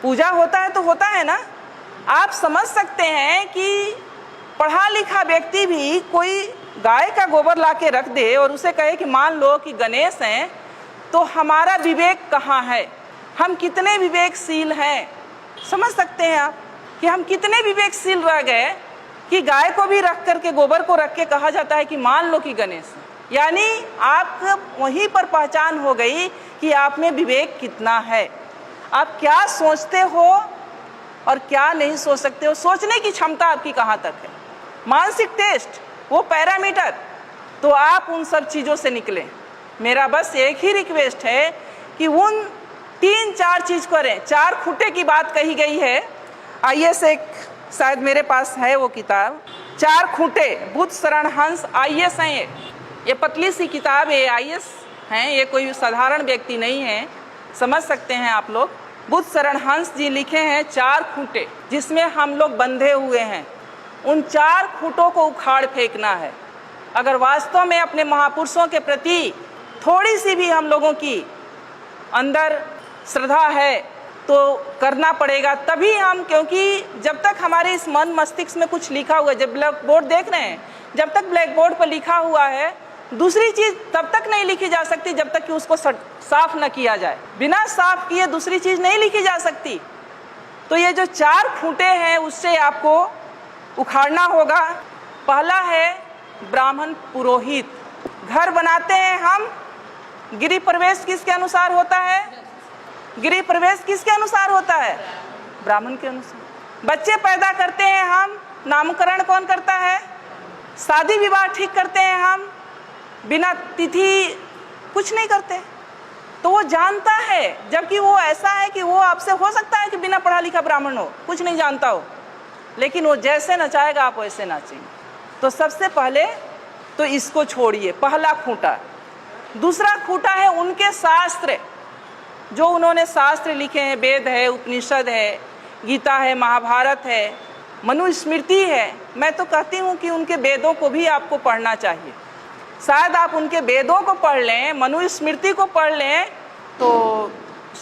पूजा होता है तो होता है ना। आप समझ सकते हैं कि पढ़ा लिखा व्यक्ति भी कोई गाय का गोबर ला के रख दे और उसे कहे कि मान लो कि गणेश हैं, तो हमारा विवेक कहाँ है? हम कितने विवेकशील हैं? समझ सकते हैं आप कि हम कितने विवेकशील रह गए कि गाय को भी रख करके, गोबर को रख के कहा जाता है कि मान लो कि गणेश है। यानी आप वहीं पर पहचान हो गई कि आप में विवेक कितना है, आप क्या सोचते हो और क्या नहीं सोच सकते हो, सोचने की क्षमता आपकी कहाँ तक है। मानसिक टेस्ट, वो पैरामीटर, तो आप उन सब चीज़ों से निकलें। मेरा बस एक ही रिक्वेस्ट है कि उन 3-4 चीज़ करें। 4 खूंटे की बात कही गई है, आइए से एक शायद मेरे पास है वो किताब, 4 खूंटे, बुद्ध शरण हंस IAS हैं। ये पतली सी किताब है, IAS हैं, ये कोई साधारण व्यक्ति नहीं है, समझ सकते हैं आप लोग। बुद्ध शरण हंस जी लिखे हैं 4 खूंटे जिसमें हम लोग बंधे हुए हैं। उन 4 खूंटों को उखाड़ फेंकना है। अगर वास्तव में अपने महापुरुषों के प्रति थोड़ी सी भी हम लोगों की अंदर श्रद्धा है तो करना पड़ेगा, तभी हम, क्योंकि जब तक हमारे इस मन मस्तिष्क में कुछ लिखा हुआ है, जब ब्लैक बोर्ड देख रहे हैं, जब तक ब्लैक बोर्ड पर लिखा हुआ है, दूसरी चीज़ तब तक नहीं लिखी जा सकती जब तक कि उसको साफ न किया जाए। बिना साफ किए दूसरी चीज़ नहीं लिखी जा सकती। तो ये जो 4 खूंटे हैं उससे आपको उखाड़ना होगा। पहला है ब्राह्मण पुरोहित। घर बनाते हैं हम, गृह प्रवेश किसके अनुसार होता है? गृह प्रवेश किसके अनुसार होता है? ब्राह्मण के अनुसार। बच्चे पैदा करते हैं हम, नामकरण कौन करता है? शादी विवाह ठीक करते हैं हम, बिना तिथि कुछ नहीं करते। तो वो जानता है, जबकि वो ऐसा है कि वो आपसे हो सकता है कि बिना पढ़ा लिखा ब्राह्मण हो, कुछ नहीं जानता हो, लेकिन वो जैसे नचाएगा आप वैसे नाचेंगे। तो सबसे पहले तो इसको छोड़िए, पहला खूंटा। दूसरा खूंटा है उनके शास्त्र, जो उन्होंने शास्त्र लिखे हैं, वेद है, उपनिषद है, गीता है, महाभारत है, मनुस्मृति है। मैं तो कहती हूँ कि उनके वेदों को भी आपको पढ़ना चाहिए। शायद आप उनके वेदों को पढ़ लें, मनुस्मृति को पढ़ लें, तो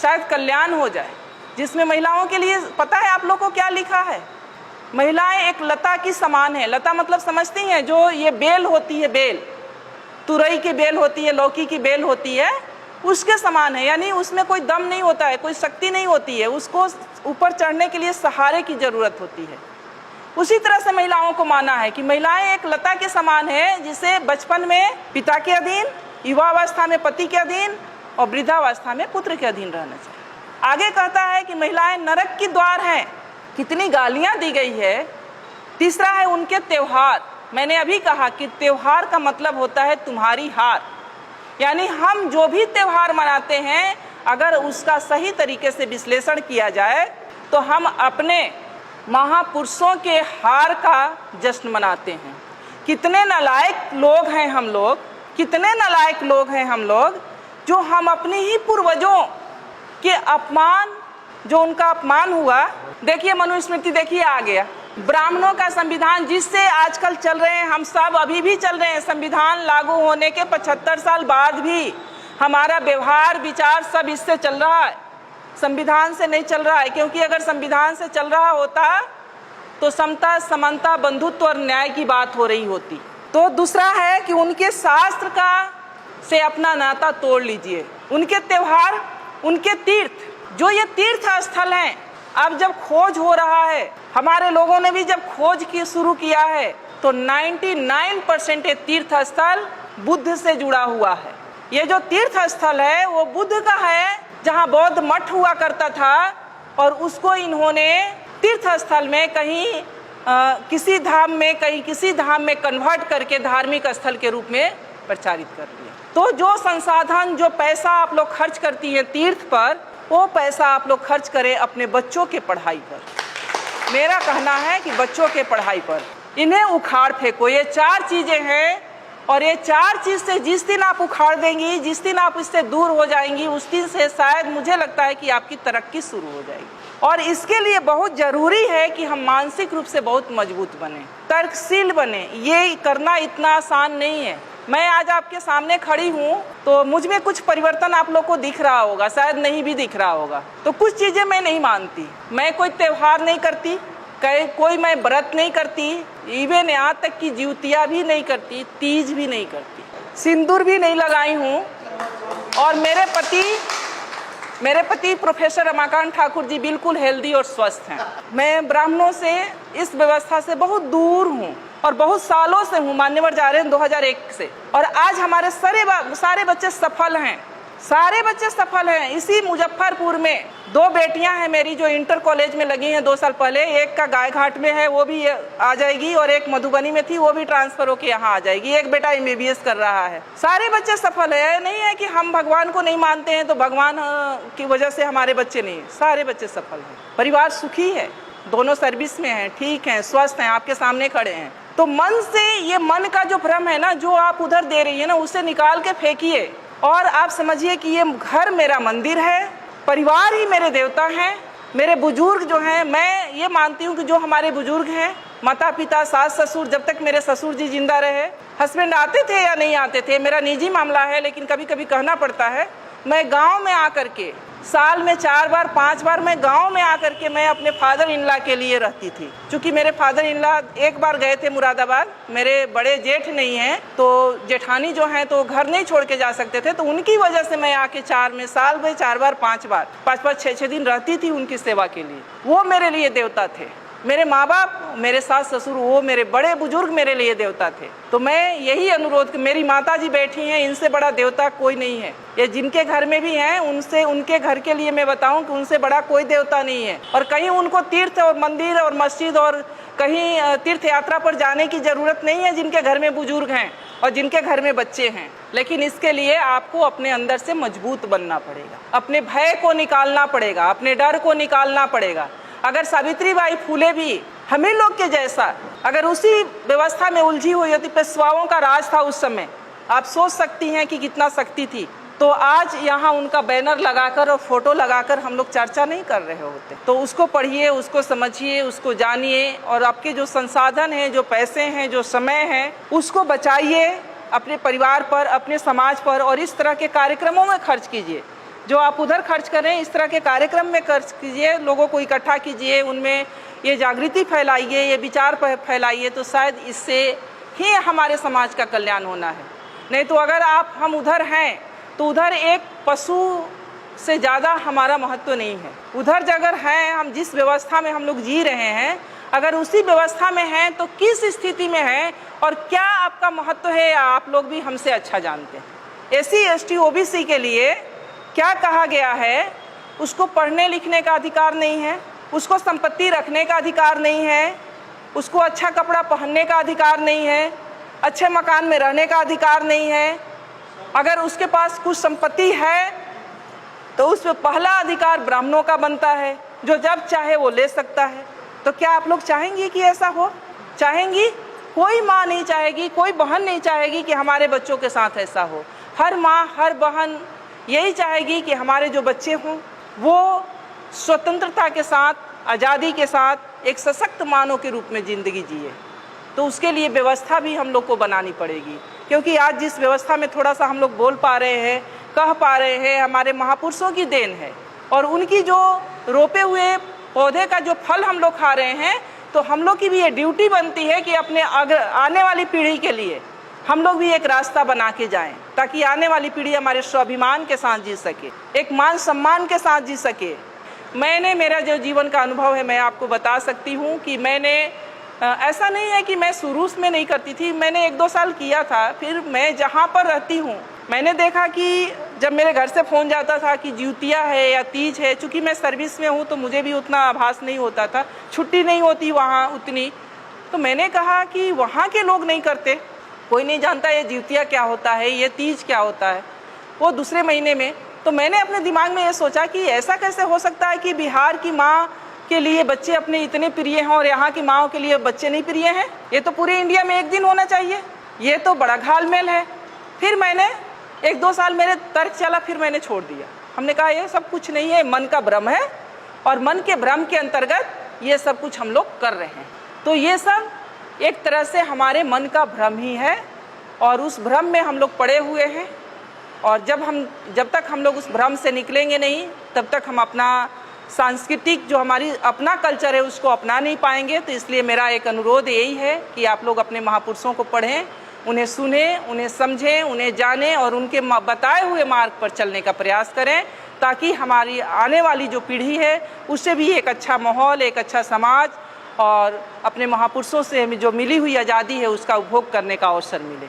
शायद कल्याण हो जाए। जिसमें महिलाओं के लिए पता है आप लोग को क्या लिखा है? महिलाएं एक लता की समान है। लता मतलब समझती हैं, जो ये बेल होती है, बेल, तुरई की बेल होती है, लौकी की बेल होती है, उसके समान है। यानी उसमें कोई दम नहीं होता है, कोई शक्ति नहीं होती है, उसको ऊपर चढ़ने के लिए सहारे की जरूरत होती है। उसी तरह से महिलाओं को माना है कि महिलाएं एक लता के समान है, जिसे बचपन में पिता के अधीन, युवावस्था में पति के अधीन और वृद्धावस्था में पुत्र के अधीन रहना चाहिए। आगे कहता है कि महिलाएं नरक की द्वार हैं। कितनी गालियां दी गई है। तीसरा है उनके त्योहार। मैंने अभी कहा कि त्योहार का मतलब होता है तुम्हारी हार। यानी हम जो भी त्योहार मनाते हैं, अगर उसका सही तरीके से विश्लेषण किया जाए तो हम अपने महापुरुषों के हार का जश्न मनाते हैं। कितने नालायक लोग हैं हम लोग, कितने नालायक लोग हैं हम लोग, जो हम अपने ही पूर्वजों के अपमान, जो उनका अपमान हुआ। देखिए मनुस्मृति, देखिए आ गया ब्राह्मणों का संविधान, जिससे आजकल चल रहे हैं हम सब, अभी भी चल रहे हैं। संविधान लागू होने के 75 साल बाद भी हमारा व्यवहार, विचार सब इससे चल रहा है, संविधान से नहीं चल रहा है। क्योंकि अगर संविधान से चल रहा होता तो समता, समानता, बंधुत्व और न्याय की बात हो रही होती। तो दूसरा है कि उनके शास्त्र का से अपना नाता तोड़ लीजिए। उनके त्योहार, उनके तीर्थ, जो ये तीर्थ स्थल हैं, अब जब खोज हो रहा है, हमारे लोगों ने भी जब खोज की शुरू किया है, तो 99% ये तीर्थ स्थल बुद्ध से जुड़ा हुआ है। ये जो तीर्थ स्थल है वो बुद्ध का है, जहाँ बौद्ध मठ हुआ करता था, और उसको इन्होंने तीर्थ स्थल में कहीं किसी धाम में, कहीं किसी धाम में कन्वर्ट करके धार्मिक स्थल के रूप में प्रचारित कर दिया। तो जो संसाधन, जो पैसा आप लोग खर्च करती हैं तीर्थ पर, वो पैसा आप लोग खर्च करें अपने बच्चों के पढ़ाई पर। मेरा कहना है कि बच्चों के पढ़ाई पर इन्हें उखाड़ फेंको। ये 4 चीजें हैं, और ये 4 चीज से जिस दिन आप उखाड़ देंगी, जिस दिन आप इससे दूर हो जाएंगी, उस दिन से शायद मुझे लगता है कि आपकी तरक्की शुरू हो जाएगी। और इसके लिए बहुत जरूरी है कि हम मानसिक रूप से बहुत मजबूत बने, तर्कशील बने। ये करना इतना आसान नहीं है। मैं आज आपके सामने खड़ी हूँ तो मुझ में कुछ परिवर्तन आप लोग को दिख रहा होगा, शायद नहीं भी दिख रहा होगा। तो कुछ चीजें मैं नहीं मानती, मैं कोई त्योहार नहीं करती, कोई मैं व्रत नहीं करती, इवन यहाँ तक कि ज्योतिया भी नहीं करती, तीज भी नहीं करती, सिंदूर भी नहीं लगाई हूँ। और मेरे पति प्रोफेसर रमाकांत ठाकुर जी बिल्कुल हेल्दी और स्वस्थ हैं। मैं ब्राह्मणों से, इस व्यवस्था से बहुत दूर हूँ और बहुत सालों से हूँ, मान्यवर जा रहे हैं 2001 से। और आज हमारे सारे बच्चे सफल हैं, सारे बच्चे सफल हैं। इसी मुजफ्फरपुर में 2 बेटियां हैं मेरी जो इंटर कॉलेज में लगी हैं 2 साल पहले। एक का गाय घाट में है, वो भी आ जाएगी, और एक मधुबनी में थी, वो भी ट्रांसफर होकर यहाँ आ जाएगी। एक बेटा MBBS कर रहा है। सारे बच्चे सफल है। नहीं है कि हम भगवान को नहीं मानते हैं तो भगवान की वजह से हमारे बच्चे नहीं, सारे बच्चे सफल हैं। परिवार सुखी है, दोनों सर्विस में हैं, ठीक हैं, स्वस्थ हैं, आपके सामने खड़े हैं। तो मन से, ये मन का जो भ्रम है ना, जो आप उधर दे रही है ना, उसे निकाल के फेंकिए और आप समझिए कि ये घर मेरा मंदिर है, परिवार ही मेरे देवता हैं। मेरे बुजुर्ग जो हैं, मैं ये मानती हूँ कि जो हमारे बुजुर्ग हैं, माता पिता, सास ससुर, जब तक मेरे ससुर जी जिंदा रहे, हस्बैंड आते थे या नहीं आते थे, मेरा निजी मामला है, लेकिन कभी कभी कहना पड़ता है। मैं गांव में आकर के, साल में 4 बार 5 बार मैं गांव में आकर के मैं अपने फादर इन लॉ के लिए रहती थी। क्योंकि मेरे फादर इन लॉ एक बार गए थे मुरादाबाद, मेरे बड़े जेठ नहीं हैं तो जेठानी जो हैं तो घर नहीं छोड़ के जा सकते थे, तो उनकी वजह से मैं आके साल में 4 बार 5 बार 5-5 6-6 दिन रहती थी उनकी सेवा के लिए। वो मेरे लिए देवता थे। मेरे माँ बाप, मेरे सास ससुर, वो मेरे बड़े बुजुर्ग मेरे लिए देवता थे। तो मैं यही अनुरोध, मेरी माता जी बैठी हैं, इनसे बड़ा देवता कोई नहीं है। ये जिनके घर में भी हैं, उनसे, उनके घर के लिए मैं बताऊं कि उनसे बड़ा कोई देवता नहीं है। और कहीं उनको तीर्थ और मंदिर और मस्जिद और कहीं तीर्थ यात्रा पर जाने की ज़रूरत नहीं है जिनके घर में बुजुर्ग हैं और जिनके घर में बच्चे हैं। लेकिन इसके लिए आपको अपने अंदर से मजबूत बनना पड़ेगा, अपने भय को निकालना पड़ेगा, अपने डर को निकालना पड़ेगा। अगर सावित्रीबाई फूले भी हमें लोग के जैसा अगर उसी व्यवस्था में उलझी हुई होती, पेशवाओं का राज था उस समय, आप सोच सकती हैं कि कितना शक्ति थी, तो आज यहाँ उनका बैनर लगाकर और फोटो लगाकर हम लोग चर्चा नहीं कर रहे होते। तो उसको पढ़िए, उसको समझिए, उसको जानिए और आपके जो संसाधन हैं, जो पैसे हैं, जो समय है, उसको बचाइए अपने परिवार पर, अपने समाज पर और इस तरह के कार्यक्रमों में खर्च कीजिए। जो आप उधर खर्च करें, इस तरह के कार्यक्रम में खर्च कीजिए, लोगों को इकट्ठा कीजिए, उनमें ये जागृति फैलाइए, ये विचार फैलाइए, तो शायद इससे ही हमारे समाज का कल्याण होना है। नहीं तो अगर हम उधर हैं तो उधर एक पशु से ज़्यादा हमारा महत्व नहीं है। उधर जगह है, हम जिस व्यवस्था में हम लोग जी रहे हैं, अगर उसी व्यवस्था में हैं तो किस स्थिति में हैं और क्या आपका महत्व है, आप लोग भी हमसे अच्छा जानते हैं। SC ST OBC के लिए क्या कहा गया है, उसको पढ़ने लिखने का अधिकार नहीं है, उसको संपत्ति रखने का अधिकार नहीं है, उसको अच्छा कपड़ा पहनने का अधिकार नहीं है, अच्छे मकान में रहने का अधिकार नहीं है। अगर उसके पास कुछ संपत्ति है तो उसमें पहला अधिकार ब्राह्मणों का बनता है, जो जब चाहे वो ले सकता है। तो क्या आप लोग चाहेंगी कि ऐसा हो? चाहेंगी? कोई माँ नहीं चाहेगी, कोई बहन नहीं चाहेगी कि हमारे बच्चों के साथ ऐसा हो। हर माँ, हर बहन यही चाहेगी कि हमारे जो बच्चे हों वो स्वतंत्रता के साथ, आज़ादी के साथ एक सशक्त मानव के रूप में ज़िंदगी जिए। तो उसके लिए व्यवस्था भी हम लोग को बनानी पड़ेगी, क्योंकि आज जिस व्यवस्था में थोड़ा सा हम लोग बोल पा रहे हैं, कह पा रहे हैं, हमारे महापुरुषों की देन है। और उनकी जो रोपे हुए पौधे का जो फल हम लोग खा रहे हैं, तो हम लोग की भी ये ड्यूटी बनती है कि अपने आने वाली पीढ़ी के लिए हम लोग भी एक रास्ता बना के जाएं, ताकि आने वाली पीढ़ी हमारे स्वाभिमान के साथ जी सके, एक मान सम्मान के साथ जी सके। मेरा जो जीवन का अनुभव है, मैं आपको बता सकती हूँ कि मैंने ऐसा नहीं है कि मैं शुरू में नहीं करती थी, मैंने 1-2 साल किया था। फिर मैं जहाँ पर रहती हूँ, मैंने देखा कि जब मेरे घर से फ़ोन जाता था कि ज्योतिया है या तीज है, चूँकि मैं सर्विस में हूँ तो मुझे भी उतना आभास नहीं होता था, छुट्टी नहीं होती वहाँ उतनी। तो मैंने कहा कि वहाँ के लोग नहीं करते, कोई नहीं जानता ये ज्योतिया क्या होता है, ये तीज क्या होता है, वो दूसरे महीने में। तो मैंने अपने दिमाग में ये सोचा कि ऐसा कैसे हो सकता है कि बिहार की माँ के लिए बच्चे अपने इतने प्रिय हैं और यहाँ की माँओं के लिए बच्चे नहीं प्रिय हैं। ये तो पूरे इंडिया में एक दिन होना चाहिए, ये तो बड़ा घालमेल है। फिर मैंने 1-2 साल मेरे तर्क चला, फिर मैंने छोड़ दिया। हमने कहा ये सब कुछ नहीं है, मन का भ्रम है और मन के भ्रम के अंतर्गत ये सब कुछ हम लोग कर रहे हैं। तो ये सब एक तरह से हमारे मन का भ्रम ही है और उस भ्रम में हम लोग पड़े हुए हैं। और जब तक हम लोग उस भ्रम से निकलेंगे नहीं, तब तक हम अपना सांस्कृतिक जो हमारी अपना कल्चर है उसको अपना नहीं पाएंगे। तो इसलिए मेरा एक अनुरोध यही है कि आप लोग अपने महापुरुषों को पढ़ें, उन्हें सुनें, उन्हें समझें, उन्हें जानें और उनके बताए हुए मार्ग पर चलने का प्रयास करें, ताकि हमारी आने वाली जो पीढ़ी है उससे भी एक अच्छा माहौल, एक अच्छा समाज और अपने महापुरुषों से हमें जो मिली हुई आज़ादी है उसका उपभोग करने का अवसर मिले।